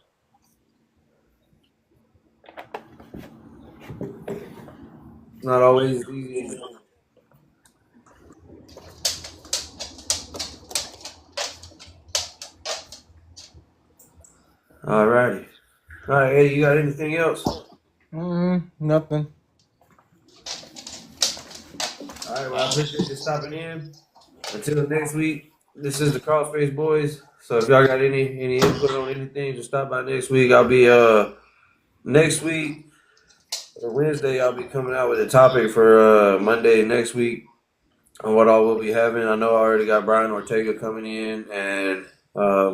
It's not always easy. All righty. All right, Eddie, you got anything else? Nothing. All right, well, I appreciate you stopping in. Until next week, this is the Crossface Boys. So if y'all got any input on anything, just stop by next week. I'll be next week or Wednesday. I'll be coming out with a topic for Monday next week on what all we'll be having. I know I already got Brian Ortega coming in and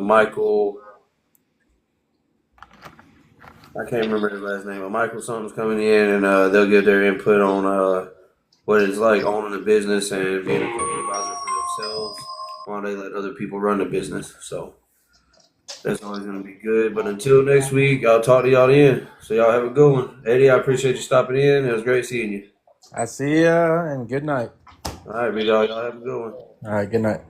Michael. I can't remember his last name, but Michael something's coming in, and they'll give their input on what it's like owning a business and being a corporate advisor for themselves while they let other people run the business. So that's always going to be good. But until next week, I'll talk to y'all then. So y'all have a good one. Eddie, I appreciate you stopping in. It was great seeing you. I see ya, and good night. All right, big dog. Y'all have a good one. All right, good night.